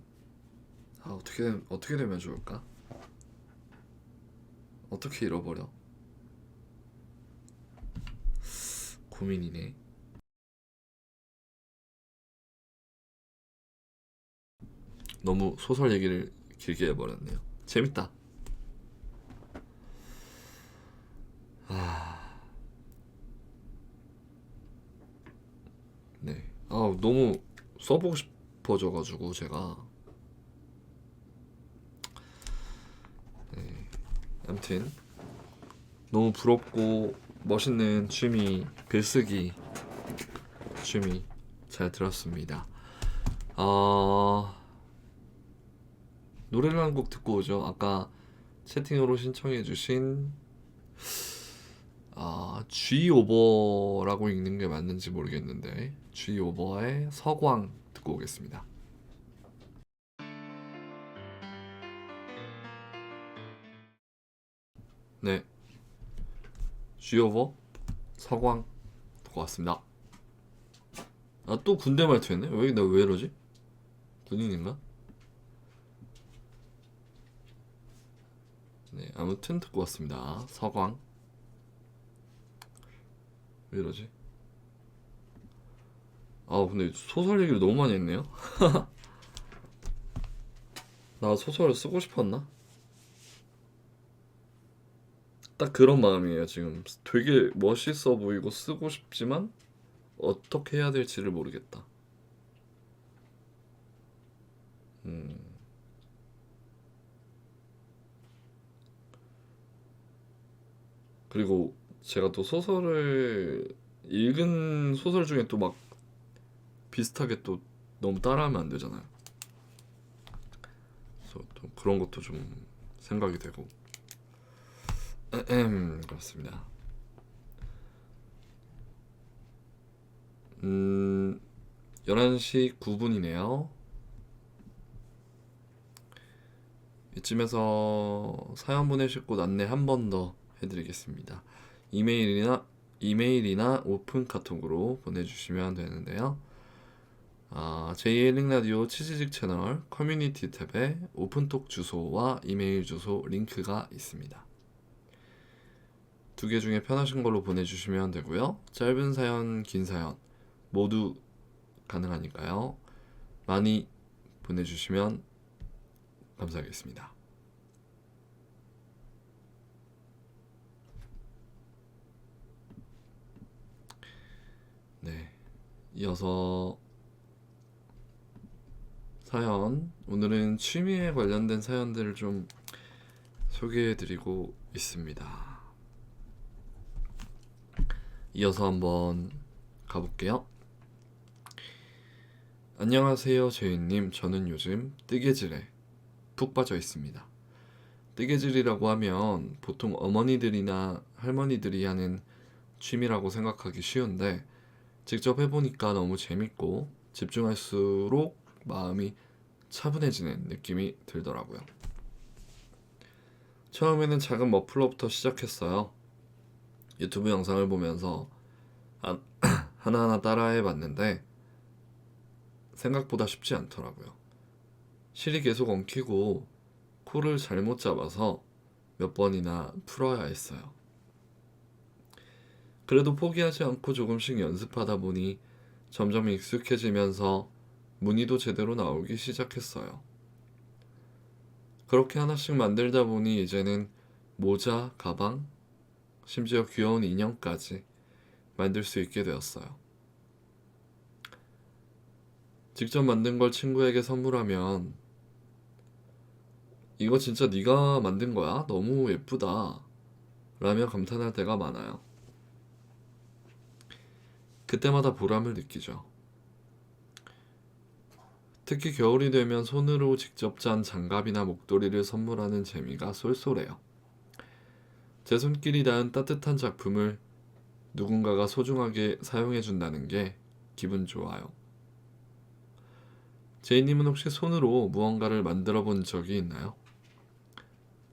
어떻게 되면 좋을까? 어떻게 잃어버려? 고민이네. 너무 소설 얘기를 길게 해버렸네요. 재밌다. 네. 너무 써보고 싶어져가지고 제가. 네. 아무튼 너무 부럽고 멋있는 글쓰기 취미 잘 들었습니다. 노래를 한 곡 듣고 오죠. 아까 채팅으로 신청해주신 G오버라고 읽는 게 맞는지 모르겠는데 G오버의 서광 듣고 오겠습니다. 네, G오버 서광 듣고 왔습니다. 또 군대 말투였네? 왜 이러지? 군인인가? 네, 아무튼 듣고 왔습니다. 서광. 왜 이러지? 아, 근데 소설 얘기를 너무 많이 했네요. 나 소설을 쓰고 싶었나? 딱 그런 마음이에요, 지금. 되게 멋있어 보이고 쓰고 싶지만 어떻게 해야 될지를 모르겠다. 음, 그리고 제가 또 소설을 읽은 소설 중에 또 막 비슷하게 또 너무 따라하면 안 되잖아요. 그래서 또 그런 것도 좀 생각이 되고. 그렇습니다. 11시 9분이네요. 이쯤에서 사연 보내실 곳 안내 한 번 더 해드리겠습니다. 이메일이나 오픈 카톡으로 보내주시면 되는데요. 제2의 링 라디오 치지직 채널 커뮤니티 탭에 오픈톡 주소와 이메일 주소 링크가 있습니다. 두 개 중에 편하신 걸로 보내주시면 되고요. 짧은 사연, 긴 사연 모두 가능하니까요. 많이 보내주시면 감사하겠습니다. 네, 이어서 사연, 오늘은 취미에 관련된 사연들을 좀 소개해드리고 있습니다. 이어서 한번 가볼게요. 안녕하세요, 제이님. 저는 요즘 뜨개질에 푹 빠져 있습니다. 뜨개질이라고 하면 보통 어머니들이나 할머니들이 하는 취미라고 생각하기 쉬운데 직접 해보니까 너무 재밌고 집중할수록 마음이 차분해지는 느낌이 들더라고요. 처음에는 작은 머플러부터 시작했어요. 유튜브 영상을 보면서 하나하나 따라해 봤는데 생각보다 쉽지 않더라고요. 실이 계속 엉키고 코를 잘못 잡아서 몇 번이나 풀어야 했어요. 그래도 포기하지 않고 조금씩 연습하다 보니 점점 익숙해지면서 무늬도 제대로 나오기 시작했어요. 그렇게 하나씩 만들다 보니 이제는 모자, 가방, 심지어 귀여운 인형까지 만들 수 있게 되었어요. 직접 만든 걸 친구에게 선물하면 이거 진짜 네가 만든 거야? 너무 예쁘다. 라며 감탄할 때가 많아요. 그때마다 보람을 느끼죠. 특히 겨울이 되면 손으로 직접 짠 장갑이나 목도리를 선물하는 재미가 쏠쏠해요. 제 손길이 닿은 따뜻한 작품을 누군가가 소중하게 사용해준다는 게 기분 좋아요. 제이님은 혹시 손으로 무언가를 만들어 본 적이 있나요?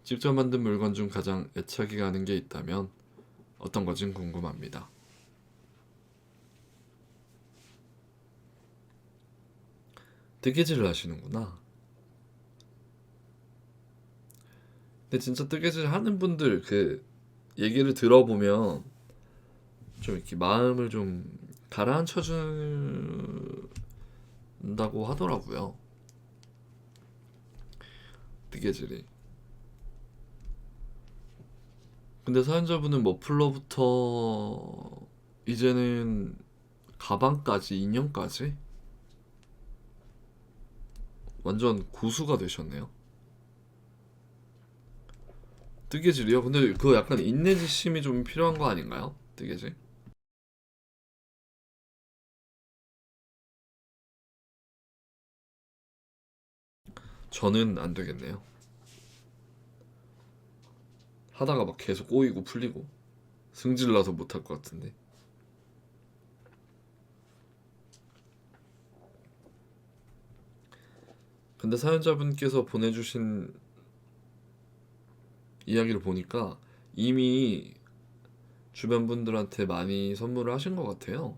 직접 만든 물건 중 가장 애착이 가는 게 있다면 어떤 건지 궁금합니다. 뜨개질을 하시는구나. 근데 진짜 뜨개질 하는 분들 그 얘기를 들어보면 좀 이렇게 마음을 좀 가라앉혀 준다고 하더라고요. 뜨개질이. 근데 사연자분은 머플러부터 이제는 가방까지 인형까지 완전 고수가 되셨네요. 뜨개질이요? 근데 그거 약간 인내지심이 좀 필요한 거 아닌가요? 뜨개질? 저는 안 되겠네요. 하다가 막 계속 꼬이고 풀리고 승질나서 못할 것 같은데. 근데 사연자분께서 보내주신 이야기를 보니까 이미 주변 분들한테 많이 선물을 하신 것 같아요.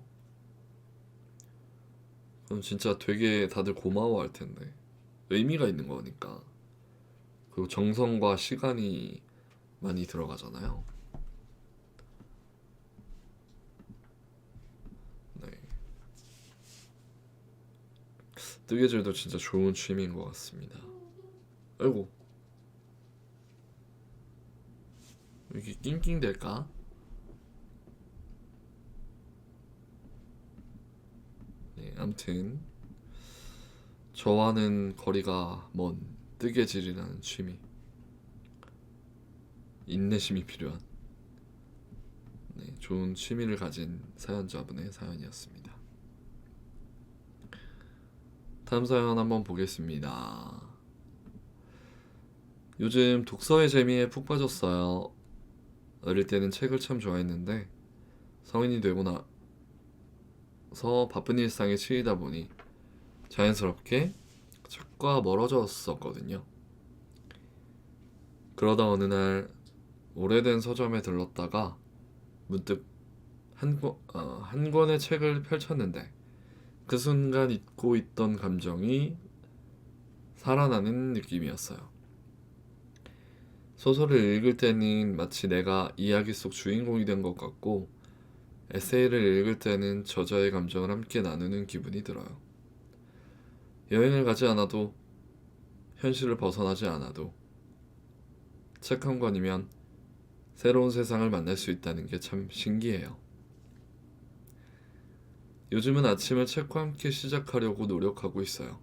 그럼 진짜 되게 다들 고마워할 텐데. 의미가 있는 거니까. 그리고 정성과 시간이 많이 들어가잖아요. 네. 뜨개질도 진짜 좋은 취미인 것 같습니다. 아이고, 여기 낑낑 될까? 네, 암튼 저와는 거리가 먼 뜨개질이라는 취미, 인내심이 필요한 좋은 취미를 가진 사연자분의 사연이었습니다. 다음 사연 한번 보겠습니다. 요즘 독서의 재미에 푹 빠졌어요. 어릴 때는 책을 참 좋아했는데 성인이 되고 나서 바쁜 일상에 치이다 보니 자연스럽게 책과 멀어졌었거든요. 그러다 어느 날 오래된 서점에 들렀다가 문득 한 권의 책을 펼쳤는데 그 순간 잊고 있던 감정이 살아나는 느낌이었어요. 소설을 읽을 때는 마치 내가 이야기 속 주인공이 된 것 같고, 에세이를 읽을 때는 저자의 감정을 함께 나누는 기분이 들어요. 여행을 가지 않아도, 현실을 벗어나지 않아도 책 한 권이면 새로운 세상을 만날 수 있다는 게 참 신기해요. 요즘은 아침을 책과 함께 시작하려고 노력하고 있어요.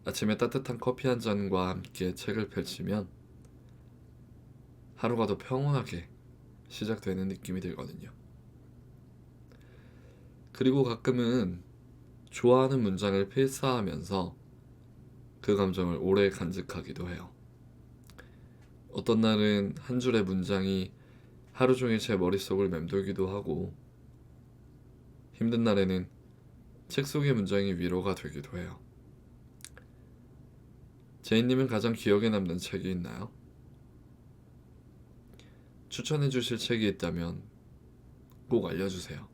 아침에 따뜻한 커피 한 잔과 함께 책을 펼치면 하루가 더 평온하게 시작되는 느낌이 들거든요. 그리고 가끔은 좋아하는 문장을 필사하면서 그 감정을 오래 간직하기도 해요. 어떤 날은 한 줄의 문장이 하루 종일 제 머릿속을 맴돌기도 하고, 힘든 날에는 책 속의 문장이 위로가 되기도 해요. 제이님은 가장 기억에 남는 책이 있나요? 추천해 주실 책이 있다면 꼭 알려주세요.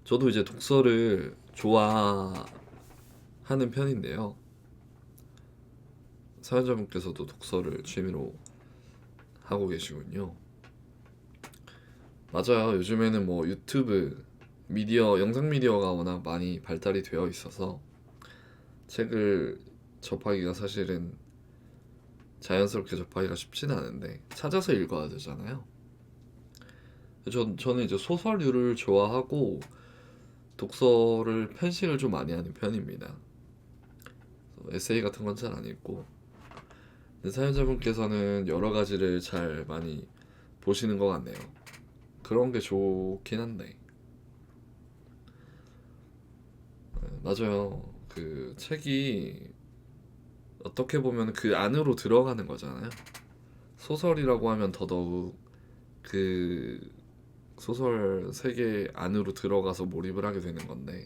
저도 이제 독서를 좋아하는 편인데요. 사연자분께서도 독서를 취미로 하고 계시군요. 맞아요. 요즘에는 뭐 유튜브, 영상 미디어가 워낙 많이 발달이 되어 있어서 책을 접하기가 사실은 자연스럽게 접하기가 쉽지는 않은데 찾아서 읽어야 되잖아요. 저는 이제 소설류를 좋아하고 독서를 편식을 좀 많이 하는 편입니다. 에세이 같은 건 잘 안 읽고, 근데 사연자분께서는 여러 가지를 잘 많이 보시는 것 같네요. 그런 게 좋긴 한데. 맞아요. 그 책이 어떻게 보면 그 안으로 들어가는 거잖아요. 소설이라고 하면 더더욱 그 소설 세계 안으로 들어가서 몰입을 하게 되는 건데,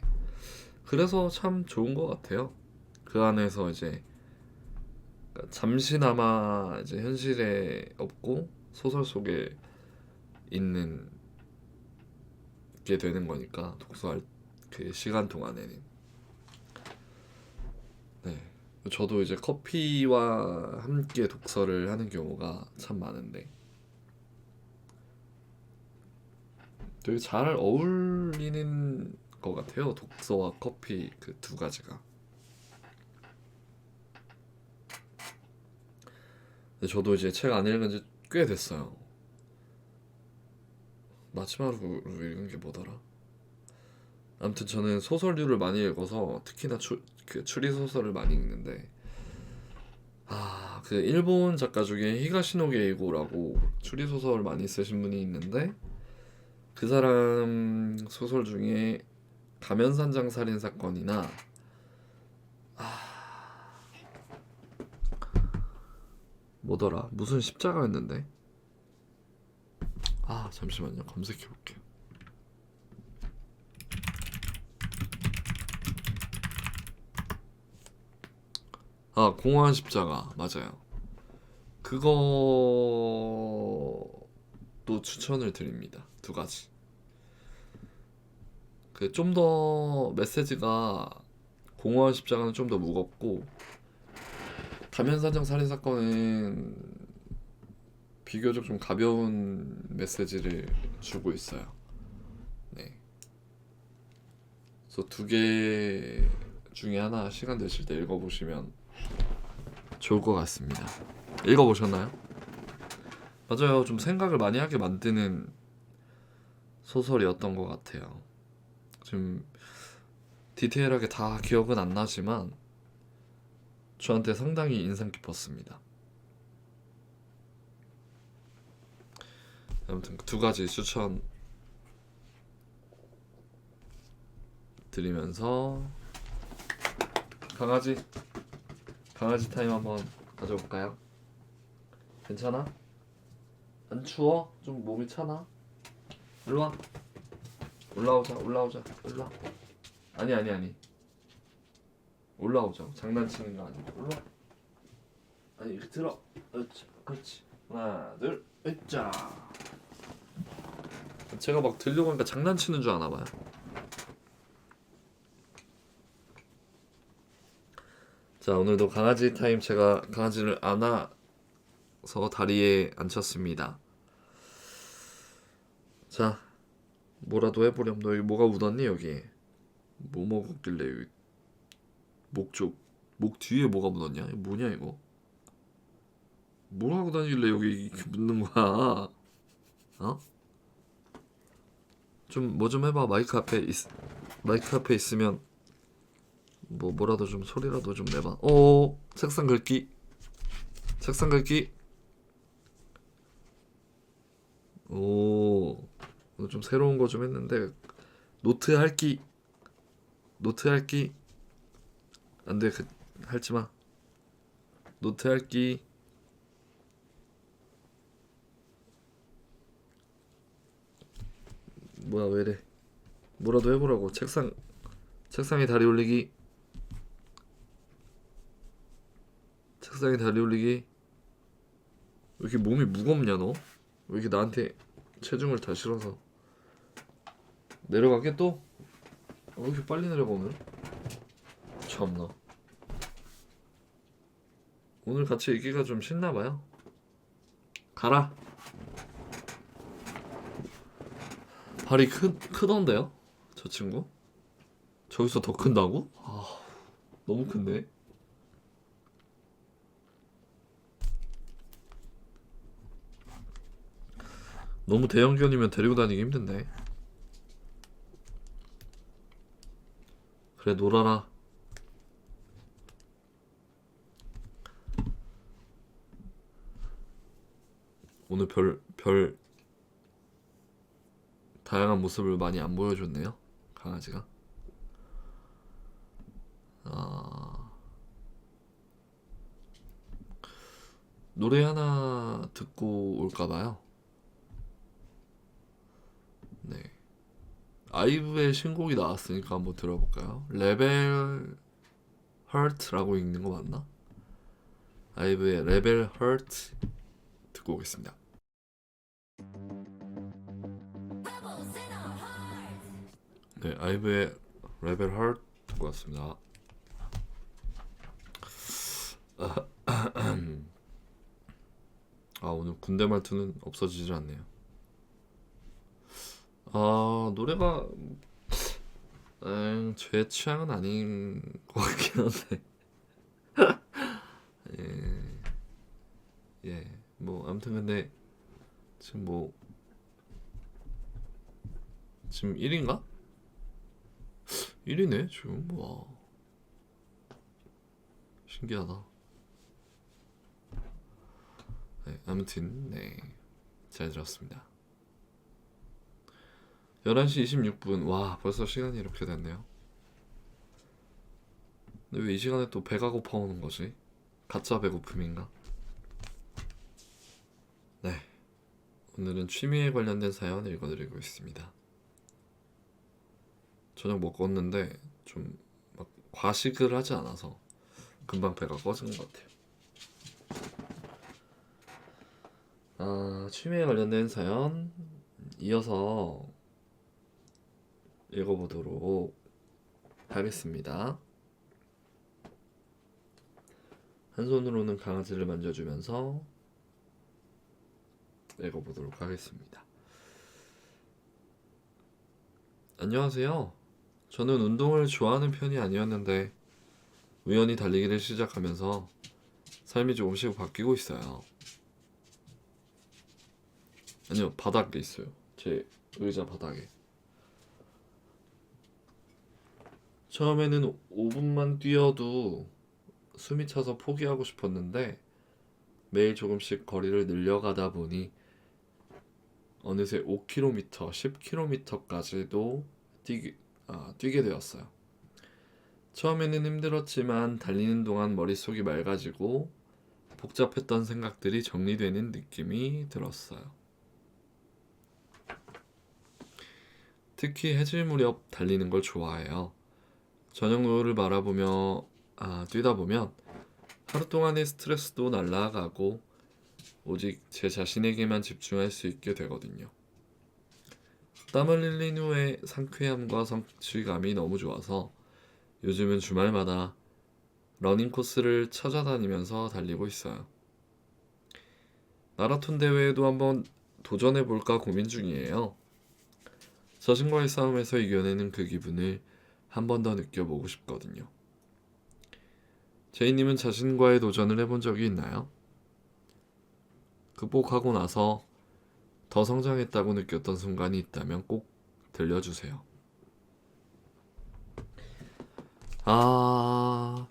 그래서 참 좋은 것 같아요. 그 안에서 이제 잠시나마 이제 현실에 없고 소설 속에 있는 게 되는 거니까, 독서할 그 시간 동안에는. 네. 저도 이제 커피와 함께 독서를 하는 경우가 참 많은데 되게 잘 어울리는 것 같아요. 독서와 커피 그 두 가지가. 근데 저도 이제 책 안 읽은 지 꽤 됐어요. 마지막으로 읽은 게 뭐더라? 아무튼 저는 소설류를 많이 읽어서 특히나 그 추리 소설을 많이 읽는데, 그 일본 작가 중에 히가시노 게이고라고 추리 소설을 많이 쓰신 분이 있는데, 그 사람 소설 중에 가면산장 살인 사건이나 뭐더라? 무슨 십자가였는데? 잠시만요. 검색해 볼게요. 공허한 십자가. 맞아요. 그것도 추천을 드립니다. 두 가지. 그 좀 더 메시지가 공허한 십자가는 좀 더 무겁고 가면사장 살인 사건은 비교적 좀 가벼운 메시지를 주고 있어요. 네. 그래서 두 개 중에 하나 시간 되실 때 읽어보시면 좋을 것 같습니다. 읽어보셨나요? 맞아요. 좀 생각을 많이 하게 만드는 소설이었던 것 같아요. 좀 디테일하게 다 기억은 안 나지만 저한테 상당히 인상 깊었습니다. 아무튼 두 가지 추천 드리면서 강아지 타임 한번 가져볼까요? 괜찮아? 안 추워? 좀 몸이 차나? 일로와. 올라오자. 올라와. 아니. 올라오자. 장난치는 거 아니야. 올라와. 아니 이렇게 들어. 그렇지. 하나 둘 으짜. 제가 막 들려고 하니까 장난치는 줄 아나 봐요. 자, 오늘도 강아지 타임. 제가 강아지를 안아서 다리에 앉혔습니다. 자, 뭐라도 해보렴. 너 여기 뭐가 묻었니? 여기 뭐 먹었길래 여기 목 뒤에 뭐가 묻었냐? 이거 뭐냐 이거? 뭘 하고 다니길래 여기 이렇게 묻는 거야? 어? 좀 뭐 좀 해봐. 마이크 앞에 있으면 뭐라도 좀 소리라도 좀 내봐. 오, 책상 긁기. 오, 오늘 좀 새로운 거 좀 했는데 노트 할기. 안돼, 할지 마. 노트 할기. 뭐야 왜래? 뭐라도 해보라고. 책상에 다리 올리기. 왜 이렇게 몸이 무겁냐 너? 왜 이렇게 나한테 체중을 다 실어서 내려가게 또? 왜 이렇게 빨리 내려가 오늘? 참나. 오늘 같이 있기가 좀 싫나봐요. 가라. 발이 크던데요? 저 친구? 저기서 더 큰다고? 너무 큰데? 너무 대형견이면 데리고 다니기 힘든데. 그래, 놀아라. 오늘 별 다양한 모습을 많이 안 보여줬네요, 강아지가. 노래 하나 듣고 올까봐요. 네. 아이브의 신곡이 나왔으니까 한번 들어볼까요? 레벨 헐트라고 읽는 거 맞나? 아이브의 레벨 헐트 듣고 오겠습니다. 네, 아이브의 레벨 헐트 듣고 왔습니다. 오늘 군대 말투는 없어지질 않네요. 노래가 제 취향은 아닌 것 같긴 한데 뭐 아무튼 근데 지금 1인가? 1이네 지금. 와, 신기하다. 네, 아무튼 잘 들었습니다. 11시 26분. 와, 벌써 시간이 이렇게 됐네요. 근데 왜 이 시간에 또 배가 고파오는 거지? 가짜 배고픔인가? 네, 오늘은 취미에 관련된 사연 읽어드리고 있습니다. 저녁 먹었는데 좀 막 과식을 하지 않아서 금방 배가 꺼지는 것 같아요. 취미에 관련된 사연 이어서 읽어보도록 하겠습니다. 한 손으로는 강아지를 만져주면서 읽어보도록 하겠습니다. 안녕하세요. 저는 운동을 좋아하는 편이 아니었는데 우연히 달리기를 시작하면서 삶이 조금씩 바뀌고 있어요. 아니요, 바닥에 있어요. 제 의자 바닥에. 처음에는 5분만 뛰어도 숨이 차서 포기하고 싶었는데 매일 조금씩 거리를 늘려가다 보니 어느새 5km, 10km까지도 뛰게 되었어요. 처음에는 힘들었지만 달리는 동안 머릿속이 맑아지고 복잡했던 생각들이 정리되는 느낌이 들었어요. 특히 해질 무렵 달리는 걸 좋아해요. 저녁 노을을 바라보며 뛰다 보면 하루 동안의 스트레스도 날아가고 오직 제 자신에게만 집중할 수 있게 되거든요. 땀을 흘린 후에 상쾌함과 성취감이 너무 좋아서 요즘은 주말마다 러닝 코스를 찾아다니면서 달리고 있어요. 마라톤 대회에도 한번 도전해볼까 고민 중이에요. 자신과의 싸움에서 이겨내는 그 기분을 한 번 더 느껴보고 싶거든요. 제이님은 자신과의 도전을 해본 적이 있나요? 극복하고 나서 더 성장했다고 느꼈던 순간이 있다면 꼭 들려주세요. 아,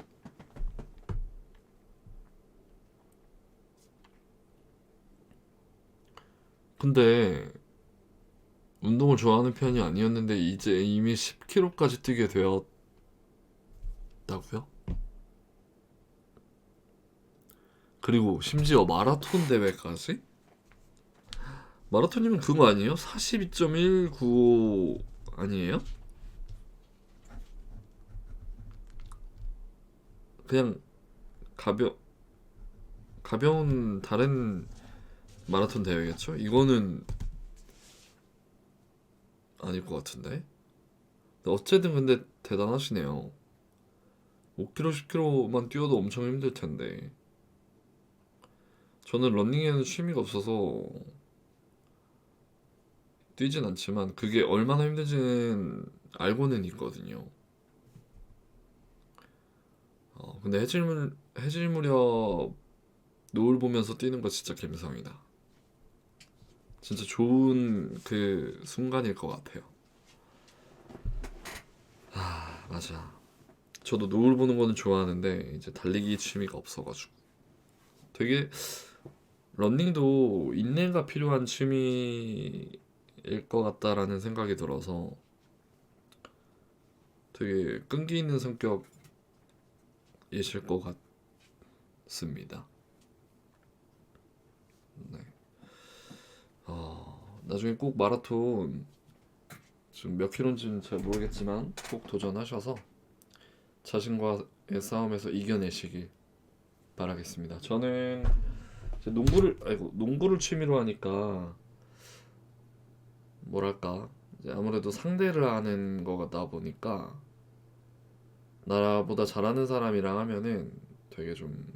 근데 운동을 좋아하는 편이 아니었는데 이제 이미 10km까지 뛰게 되었다고요? 그리고 심지어 마라톤 대회까지? 마라톤이면 그거 아니에요? 42.195 아니에요? 그냥 가벼 가벼운 다른 마라톤 대회겠죠? 이거는 아닐 것 같은데. 어쨌든 근데 대단하시네요. 5km, 10km만 뛰어도 엄청 힘들 텐데. 저는 러닝에는 취미가 없어서 뛰진 않지만 그게 얼마나 힘든지는 알고는 있거든요. 근데 해질 무렵 노을 보면서 뛰는 거 진짜 감성이다. 진짜 좋은 그 순간일 것 같아요. 맞아. 저도 노을 보는 거는 좋아하는데 이제 달리기 취미가 없어가지고 되게 런닝도 인내가 필요한 취미일 것 같다라는 생각이 들어서 되게 끈기 있는 성격이실 것 같습니다. 네. 나중에 꼭 마라톤 지금 몇 킬로인지는 잘 모르겠지만 꼭 도전하셔서 자신과의 싸움에서 이겨내시길 바라겠습니다. 저는 이제 농구를 취미로 하니까 뭐랄까 이제 아무래도 상대를 하는 거다 보니까 나보다 잘하는 사람이랑 하면은 되게 좀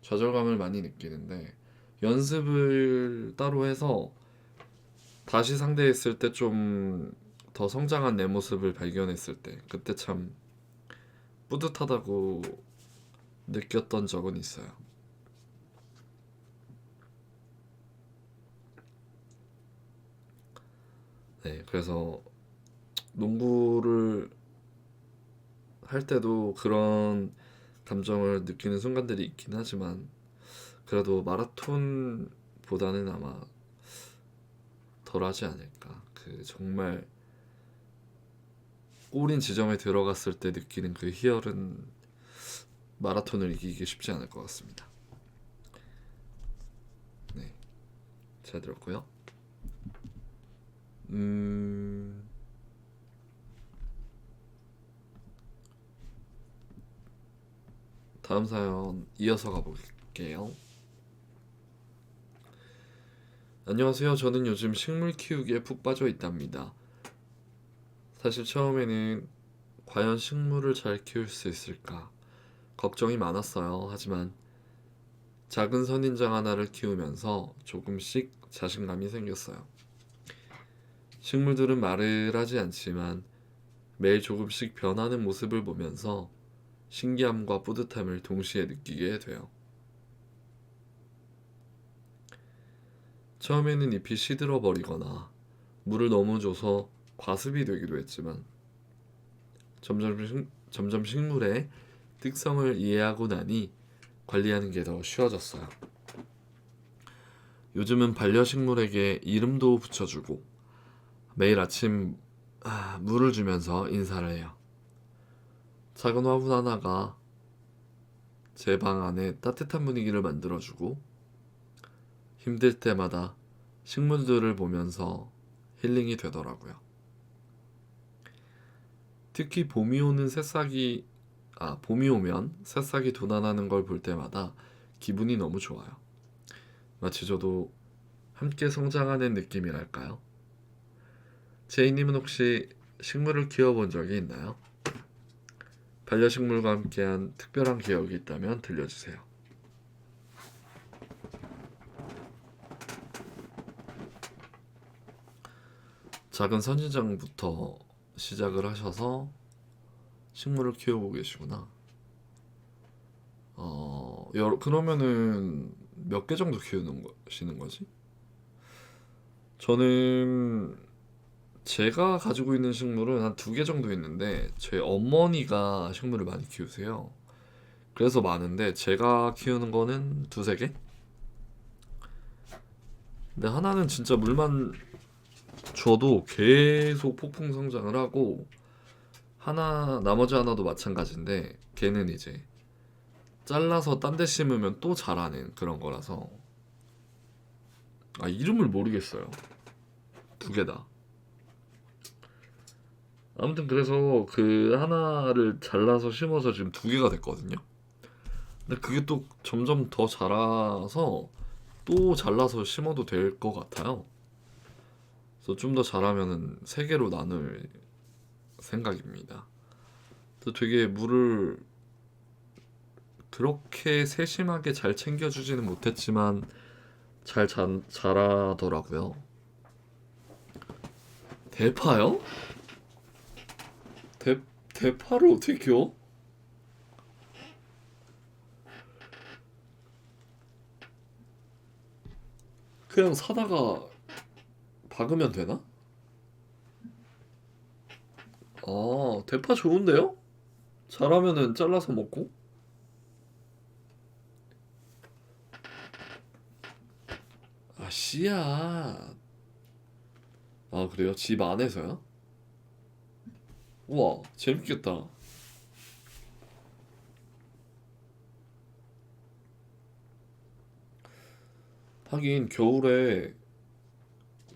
좌절감을 많이 느끼는데 연습을 따로 해서 다시 상대했을 때 좀 더 성장한 내 모습을 발견했을 때 그때 참 뿌듯하다고 느꼈던 적은 있어요. 네, 그래서 농구를 할 때도 그런 감정을 느끼는 순간들이 있긴 하지만 그래도 마라톤보다는 아마 덜하지 않을까. 그 정말 꼬린 지점에 들어갔을 때 느끼는 그 희열은 마라톤을 이기기 쉽지 않을 것 같습니다. 네, 잘 들었고요. 다음 사연 이어서 가볼게요. 안녕하세요. 저는 요즘 식물 키우기에 푹 빠져 있답니다. 사실 처음에는 과연 식물을 잘 키울 수 있을까 걱정이 많았어요. 하지만 작은 선인장 하나를 키우면서 조금씩 자신감이 생겼어요. 식물들은 말을 하지 않지만 매일 조금씩 변하는 모습을 보면서 신기함과 뿌듯함을 동시에 느끼게 돼요. 처음에는 잎이 시들어 버리거나 물을 너무 줘서 과습이 되기도 했지만 점점 식물의 특성을 이해하고 나니 관리하는 게 더 쉬워졌어요. 요즘은 반려식물에게 이름도 붙여주고 매일 아침 물을 주면서 인사를 해요. 작은 화분 하나가 제 방 안에 따뜻한 분위기를 만들어주고 힘들 때마다 식물들을 보면서 힐링이 되더라고요. 특히 봄이 오면 새싹이 돋아나는 걸 볼 때마다 기분이 너무 좋아요. 마치 저도 함께 성장하는 느낌이랄까요? 제이님은 혹시 식물을 키워본 적이 있나요? 반려식물과 함께한 특별한 기억이 있다면 들려주세요. 작은 선인장부터 시작을 하셔서 식물을 키우고 계시구나. 그러면은 몇 개 정도 키우시는 거지? 저는 제가 가지고 있는 식물은 한 2개 정도 있는데 제 어머니가 식물을 많이 키우세요. 그래서 많은데 제가 키우는 거는 2, 3개? 근데 하나는 진짜 물만 줘도 계속 폭풍 성장을 하고 나머지 하나도 마찬가지인데 걔는 이제 잘라서 딴 데 심으면 또 자라는 그런 거라서 이름을 모르겠어요. 2개 다. 아무튼 그래서 그 하나를 잘라서 심어서 지금 2개가 됐거든요. 근데 그게 또 점점 더 자라서 또 잘라서 심어도 될 것 같아요. 그래서 좀 더 자라면은 3개로 나눌 생각입니다. 또 되게 물을 그렇게 세심하게 잘 챙겨주지는 못했지만 잘 자라더라고요. 대파요? 대파를 어떻게 키워? 그냥 사다가 박으면 되나? 대파 좋은데요? 잘하면은 잘라서 먹고? 씨앗. 그래요? 집 안에서요? 우와, 재밌겠다. 하긴 겨울에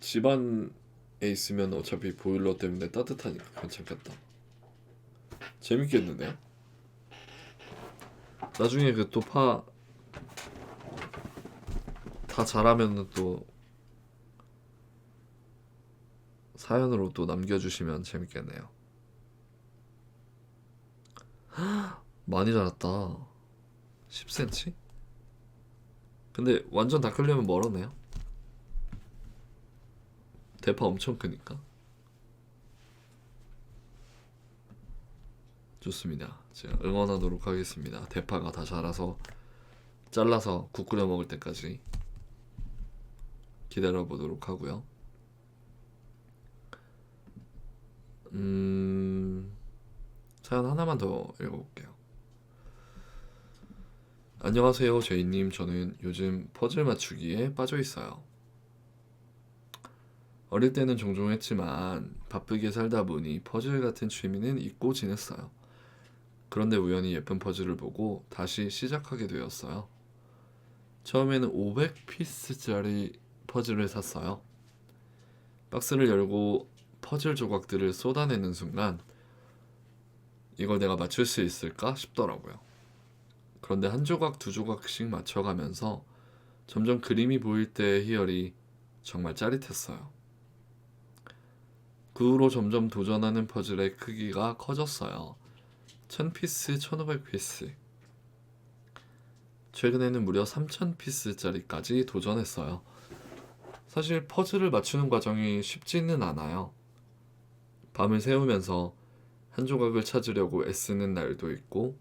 집 안에 있으면 어차피 보일러 때문에 따뜻하니까 괜찮겠다. 재밌겠는데요? 나중에 그 또 다 자라면 또 사연으로 또 남겨주시면 재밌겠네요. 많이 자랐다. 10cm? 근데 완전 다 크려면 멀었네요. 대파 엄청 크니까. 좋습니다. 제가 응원하도록 하겠습니다. 대파가 다 자라서 잘라서 국 끓여 먹을 때까지 기다려 보도록 하고요. 사연 하나만 더 읽어볼게요. 안녕하세요, 제이님. 저는 요즘 퍼즐 맞추기에 빠져 있어요. 어릴 때는 종종 했지만 바쁘게 살다 보니 퍼즐 같은 취미는 잊고 지냈어요. 그런데 우연히 예쁜 퍼즐을 보고 다시 시작하게 되었어요. 처음에는 500피스짜리 퍼즐을 샀어요. 박스를 열고 퍼즐 조각들을 쏟아내는 순간 이걸 내가 맞출 수 있을까 싶더라고요. 그런데 한 조각, 2조각씩 맞춰가면서 점점 그림이 보일 때의 희열이 정말 짜릿했어요. 그 후로 점점 도전하는 퍼즐의 크기가 커졌어요. 1000피스, 1500피스. 최근에는 무려 3,000피스짜리까지 도전했어요. 사실 퍼즐을 맞추는 과정이 쉽지는 않아요. 밤을 새우면서 한 조각을 찾으려고 애쓰는 날도 있고,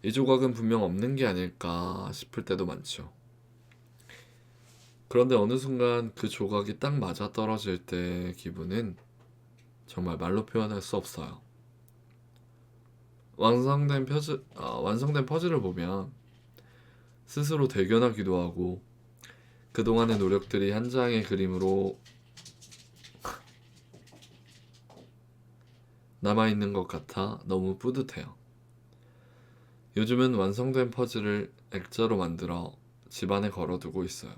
이 조각은 분명 없는 게 아닐까 싶을 때도 많죠. 그런데 어느 순간 그 조각이 딱 맞아 떨어질 때 기분은 정말 말로 표현할 수 없어요. 완성된 퍼즐을 보면 스스로 대견하기도 하고, 그동안의 노력들이 한 장의 그림으로 남아있는 것 같아 너무 뿌듯해요. 요즘은 완성된 퍼즐을 액자로 만들어 집안에 걸어두고 있어요.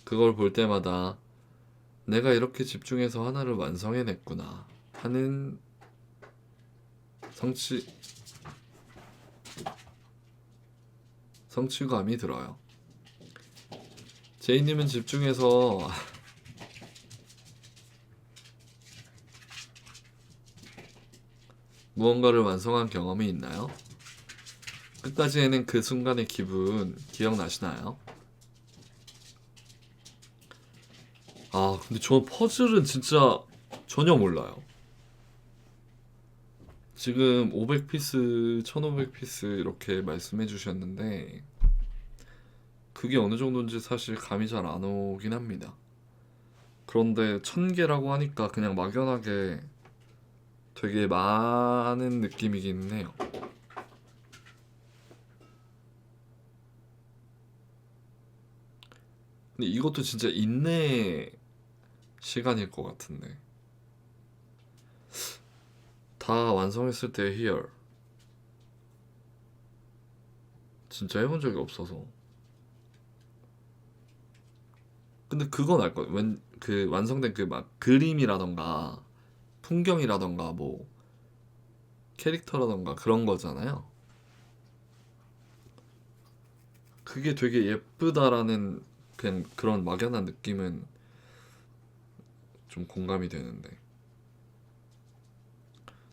그걸 볼 때마다 내가 이렇게 집중해서 하나를 완성해냈구나 하는 성취감이 들어요. 제이님은 집중해서 무언가를 완성한 경험이 있나요? 끝까지 해낸 그 순간의 기분 기억나시나요? 아, 근데 저 퍼즐은 진짜 전혀 몰라요. 지금 500피스, 1500피스 이렇게 말씀해 주셨는데 그게 어느 정도인지 사실 감이 잘 안 오긴 합니다. 그런데 1000개라고 하니까 그냥 막연하게 되게 많은 느낌이긴 해요. 근데 이것도 진짜 인내 시간일 것 같은데 다 완성했을 때 here 진짜 해본 적이 없어서. 근데 그건 알 거예요. 그 완성된 그 막 그림이라던가 풍경이라던가 뭐 캐릭터라던가 그런 거잖아요. 그게 되게 예쁘다라는 그냥 그런 막연한 느낌은 좀 공감이 되는데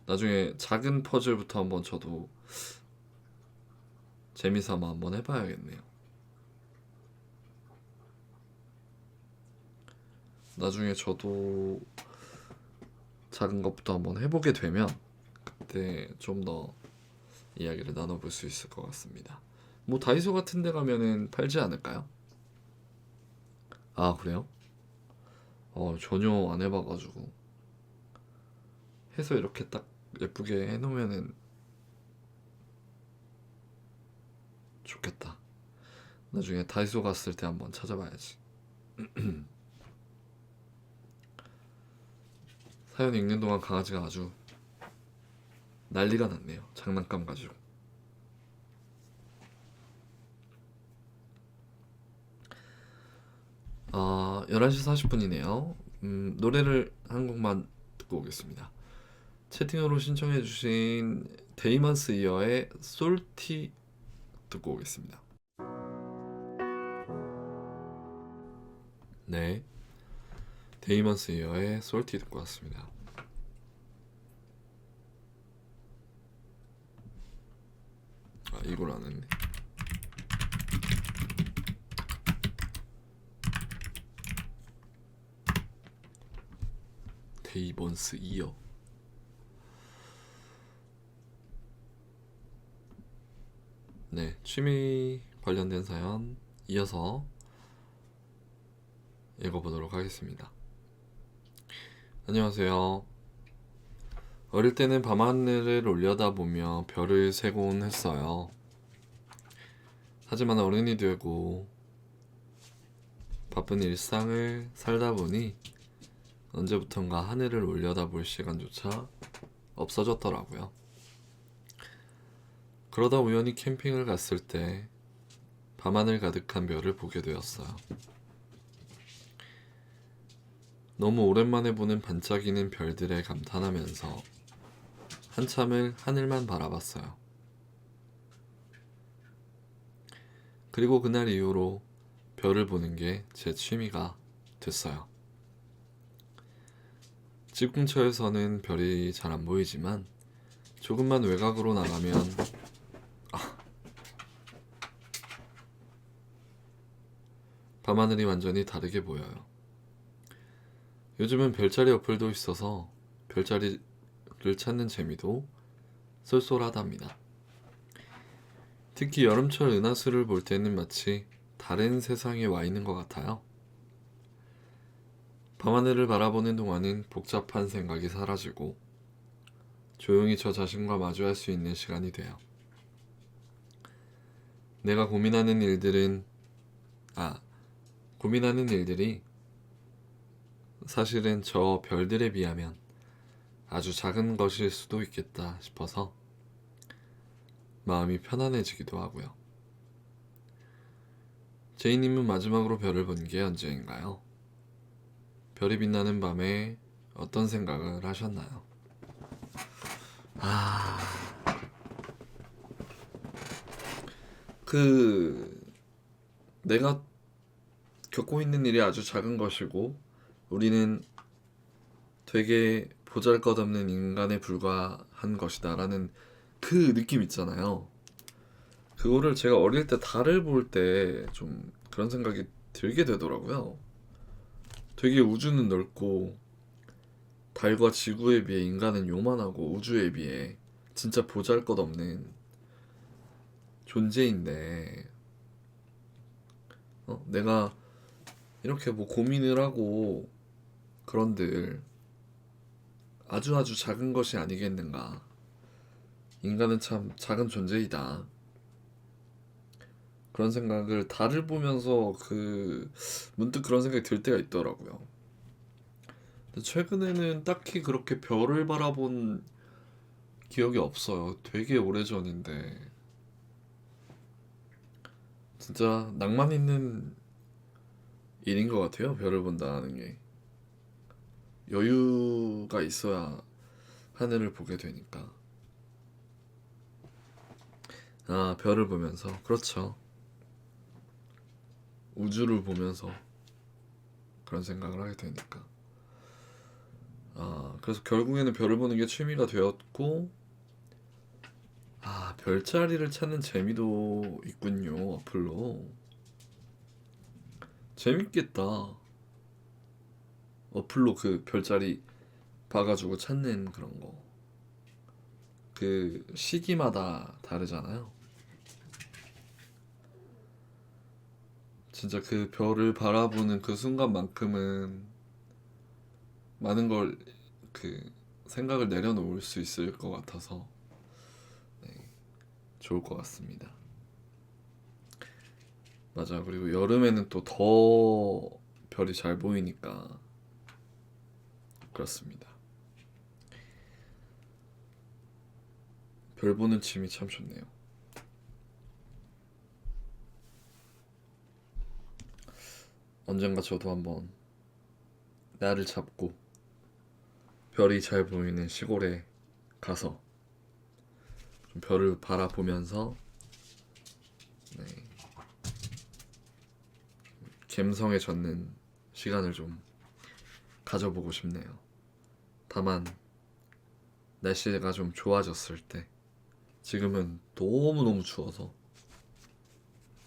나중에 작은 퍼즐부터 한번 저도 재미삼아 한번 해봐야겠네요. 나중에 저도 작은 것부터 한번 해보게 되면 그때 좀 더 이야기를 나눠볼 수 있을 것 같습니다. 뭐 다이소 같은 데 가면은 팔지 않을까요? 아, 그래요? 전혀 안 해봐가지고 해서 이렇게 딱 예쁘게 해놓으면은 좋겠다. 나중에 다이소 갔을 때 한번 찾아봐야지. 사연 읽는 동안 강아지가 아주 난리가 났네요. 장난감 가지고. 11시 40분이네요. 노래를 한 곡만 듣고 오겠습니다. 채팅으로 신청해주신 데이먼스 이어의 솔티 듣고 오겠습니다. 네, 데이먼스 이어의 솔티 듣고 왔습니다. 이걸 안 했네. 데이먼스 이어. 네, 취미 관련된 사연 이어서 읽어보도록 하겠습니다. 안녕하세요. 어릴 때는 밤하늘을 올려다보며 별을 세곤 했어요. 하지만 어른이 되고 바쁜 일상을 살다 보니 언제부턴가 하늘을 올려다볼 시간조차 없어졌더라고요. 그러다 우연히 캠핑을 갔을 때 밤하늘 가득한 별을 보게 되었어요. 너무 오랜만에 보는 반짝이는 별들에 감탄하면서 한참을 하늘만 바라봤어요. 그리고 그날 이후로 별을 보는 게 제 취미가 됐어요. 집 근처에서는 별이 잘 안 보이지만 조금만 외곽으로 나가면 밤하늘이 완전히 다르게 보여요. 요즘은 별자리 어플도 있어서 별자리를 찾는 재미도 쏠쏠하답니다. 특히 여름철 은하수를 볼 때는 마치 다른 세상에 와 있는 것 같아요. 밤하늘을 바라보는 동안은 복잡한 생각이 사라지고 조용히 저 자신과 마주할 수 있는 시간이 돼요. 내가 고민하는 일들이 사실은 저 별들에 비하면 아주 작은 것일 수도 있겠다 싶어서 마음이 편안해지기도 하고요. 제이님은 마지막으로 별을 본 게 언제인가요? 별이 빛나는 밤에 어떤 생각을 하셨나요? 내가 겪고 있는 일이 아주 작은 것이고 우리는 되게 보잘것없는 인간에 불과한 것이다 라는 그 느낌 있잖아요. 그거를 제가 어릴 때 달을 볼 때 좀 그런 생각이 들게 되더라고요. 되게 우주는 넓고 달과 지구에 비해 인간은 요만하고 우주에 비해 진짜 보잘것없는 존재인데 내가 이렇게 뭐 고민을 하고 그런들 아주 작은 것이 아니겠는가. 인간은 참 작은 존재이다. 그런 생각을 달을 보면서 문득 그런 생각이 들 때가 있더라고요. 근데 최근에는 딱히 그렇게 별을 바라본 기억이 없어요. 되게 오래전인데 진짜 낭만 있는 일인 것 같아요. 별을 본다는 게 여유가 있어야 하늘을 보게 되니까. 별을 보면서 그렇죠. 우주를 보면서 그런 생각을 하게 되니까. 그래서 결국에는 별을 보는 게 취미가 되었고, 별자리를 찾는 재미도 있군요, 어플로. 재밌겠다. 어플로 그 별자리 봐가지고 찾는 그런 거. 그 시기마다 다르잖아요. 진짜 그 별을 바라보는 그 순간만큼은 많은 걸 생각을 내려놓을 수 있을 것 같아서 좋을 것 같습니다. 맞아. 그리고 여름에는 또 더 별이 잘 보이니까 그렇습니다. 별 보는 취미 참 좋네요. 언젠가 저도 한번 날을 잡고 별이 잘 보이는 시골에 가서 좀 별을 바라보면서 감성에 젖는 시간을 좀 가져보고 싶네요. 다만 날씨가 좀 좋아졌을 때, 지금은 너무너무 추워서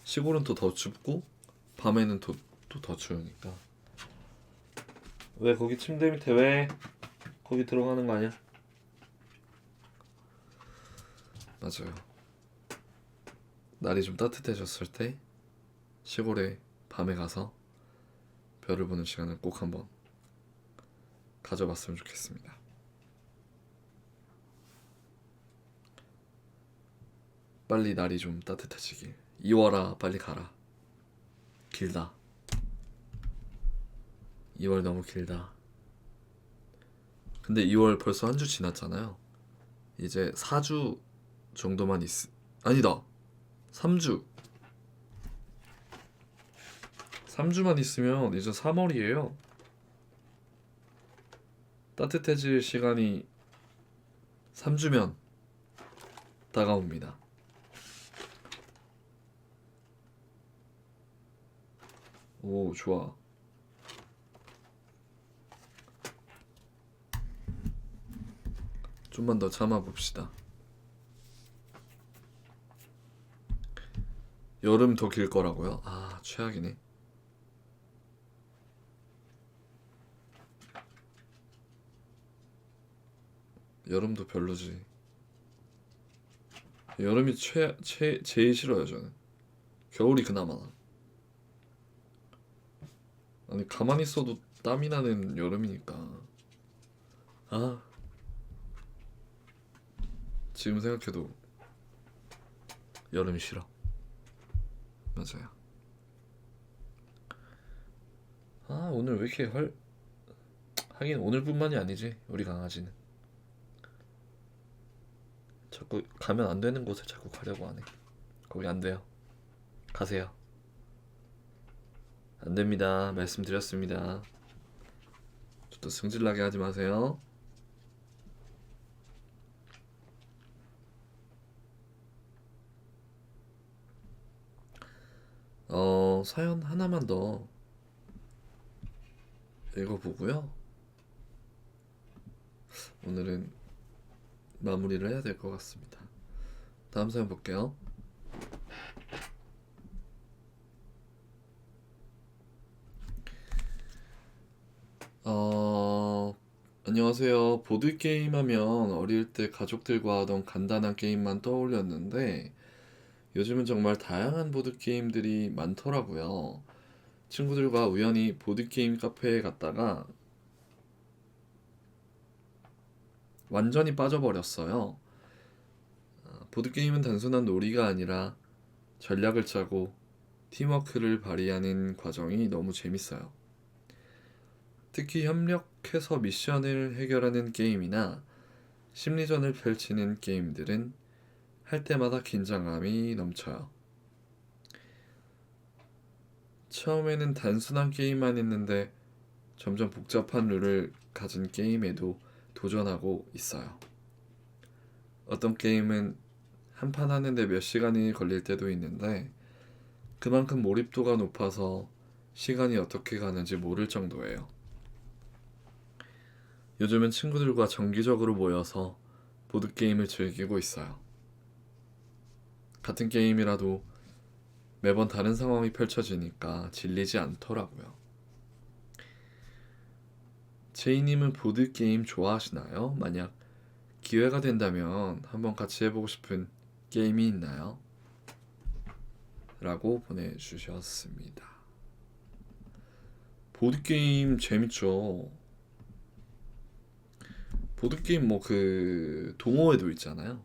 시골은 또 더 춥고 밤에는 또 더 추우니까. 왜 거기 침대 밑에 왜 거기 들어가는 거 아니야? 맞아요. 날이 좀 따뜻해졌을 때 시골에 밤에 가서 별을 보는 시간을 꼭 한번 가져봤으면 좋겠습니다. 빨리 날이 좀 따뜻해지길. 2월아 빨리 가라. 길다. 2월 너무 길다. 근데 2월 벌써 한 주 지났잖아요. 이제 4주 정도만 아니다. 3주. 3주만 있으면 이제 3월이에요. 따뜻해질 시간이 3주면 다가옵니다. 오, 좋아. 좀만 더 참아봅시다. 여름 더 길 거라고요? 최악이네. 여름도 별로지. 여름이 제일 싫어요 저는. 겨울이 그나마. 아니 가만히 있어도 땀이 나는 여름이니까. 아 지금 생각해도 여름이 싫어. 맞아요. 아 오늘 왜 이렇게 하긴 오늘뿐만이 아니지 우리 강아지는. 자꾸 가면 안 되는 곳에 자꾸 가려고 하네. 거기 안 돼요. 가세요. 안 됩니다. 말씀드렸습니다. 또 승질나게 하지 마세요. 사연 하나만 더 읽어보고요. 오늘은 마무리를 해야 될 것 같습니다. 다음 사연 볼게요. 안녕하세요. 보드게임 하면 어릴 때 가족들과 하던 간단한 게임만 떠올렸는데 요즘은 정말 다양한 보드게임들이 많더라고요. 친구들과 우연히 보드게임 카페에 갔다가 완전히 빠져버렸어요. 보드게임은 단순한 놀이가 아니라 전략을 짜고 팀워크를 발휘하는 과정이 너무 재밌어요. 특히 협력해서 미션을 해결하는 게임이나 심리전을 펼치는 게임들은 할 때마다 긴장감이 넘쳐요. 처음에는 단순한 게임만 했는데 점점 복잡한 룰을 가진 게임에도 도전하고 있어요. 어떤 게임은 한 판 하는데 몇 시간이 걸릴 때도 있는데 그만큼 몰입도가 높아서 시간이 어떻게 가는지 모를 정도예요. 요즘은 친구들과 정기적으로 모여서 보드게임을 즐기고 있어요. 같은 게임이라도 매번 다른 상황이 펼쳐지니까 질리지 않더라고요. 제이님은 보드게임 좋아하시나요? 만약 기회가 된다면 한번 같이 해보고 싶은 게임이 있나요? 라고 보내주셨습니다. 보드게임 재밌죠. 보드게임 뭐 그 동호회도 있잖아요.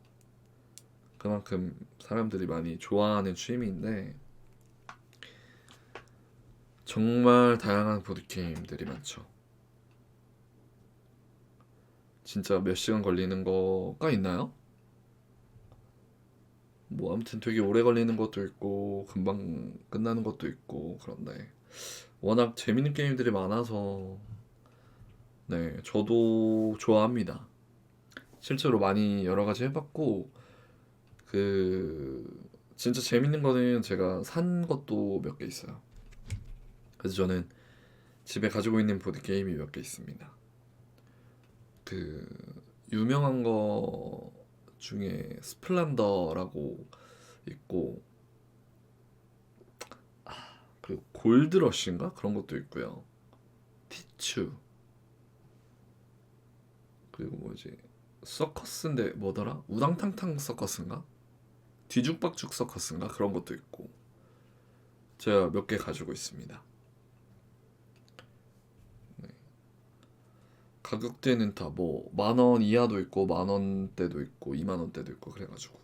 그만큼 사람들이 많이 좋아하는 취미인데 정말 다양한 보드게임들이 많죠. 진짜 몇 시간 걸리는 거가 있나요? 뭐 아무튼 되게 오래 걸리는 것도 있고 금방 끝나는 것도 있고 그런데 워낙 재밌는 게임들이 많아서 네 저도 좋아합니다. 실제로 많이 여러 가지 해봤고 그 진짜 재밌는 거는 제가 산 것도 몇 개 있어요. 그래서 저는 집에 가지고 있는 보드 게임이 몇 개 있습니다. 그 유명한 거 중에 스플렌더라고 있고 그리고 골드러쉬인가 그런 것도 있고요. 티추 그리고 뭐지 서커스인데 뭐더라 우당탕탕 서커스인가 뒤죽박죽 서커스인가 그런 것도 있고 제가 몇 개 가지고 있습니다. 가격대는 다 뭐 만 원 이하도 있고 만 원대도 있고 2만 원대도 있고 그래가지고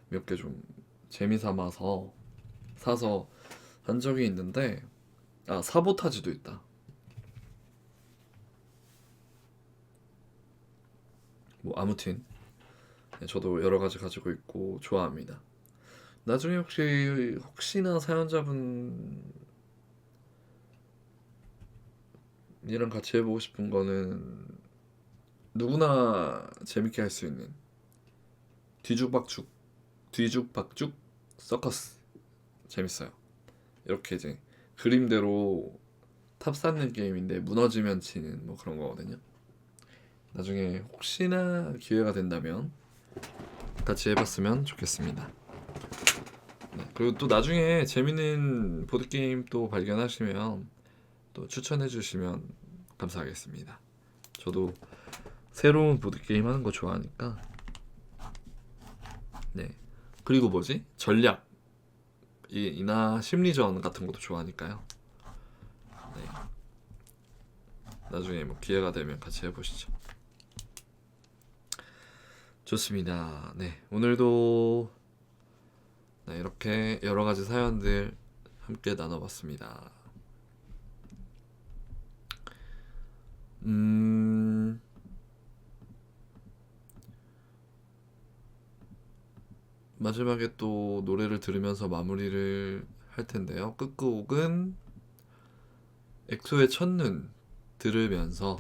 몇 개 좀 재미삼아서 사서 한 적이 있는데 사보타지도 있다. 뭐 아무튼 네, 저도 여러 가지 가지고 있고 좋아합니다. 나중에 혹시나 사연자분이랑 같이 해보고 싶은 거는 누구나 재밌게 할 수 있는 뒤죽박죽 서커스 재밌어요. 이렇게 이제 그림대로 탑 쌓는 게임인데 무너지면 지는 뭐 그런 거거든요. 나중에 혹시나 기회가 된다면 같이 해봤으면 좋겠습니다. 네, 그리고 또 나중에 재밌는 보드게임 또 발견하시면 또 추천해 주시면 감사하겠습니다. 저도 새로운 보드게임 하는 거 좋아하니까. 네. 그리고 뭐지? 전략이나 심리전 같은 것도 좋아하니까요. 네. 나중에 뭐 기회가 되면 같이 해보시죠. 좋습니다. 네. 오늘도 네, 이렇게 여러 가지 사연들 함께 나눠봤습니다. 마지막에 또 노래를 들으면서 마무리를 할 텐데요. 끝곡은 엑소의 첫눈 들으면서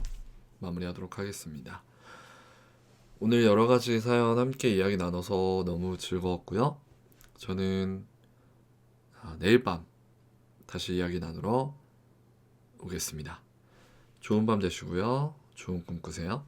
마무리하도록 하겠습니다. 오늘 여러 가지 사연 함께 이야기 나눠서 너무 즐거웠고요. 저는 내일 밤 다시 이야기 나누러 오겠습니다. 좋은 밤 되시고요. 좋은 꿈 꾸세요.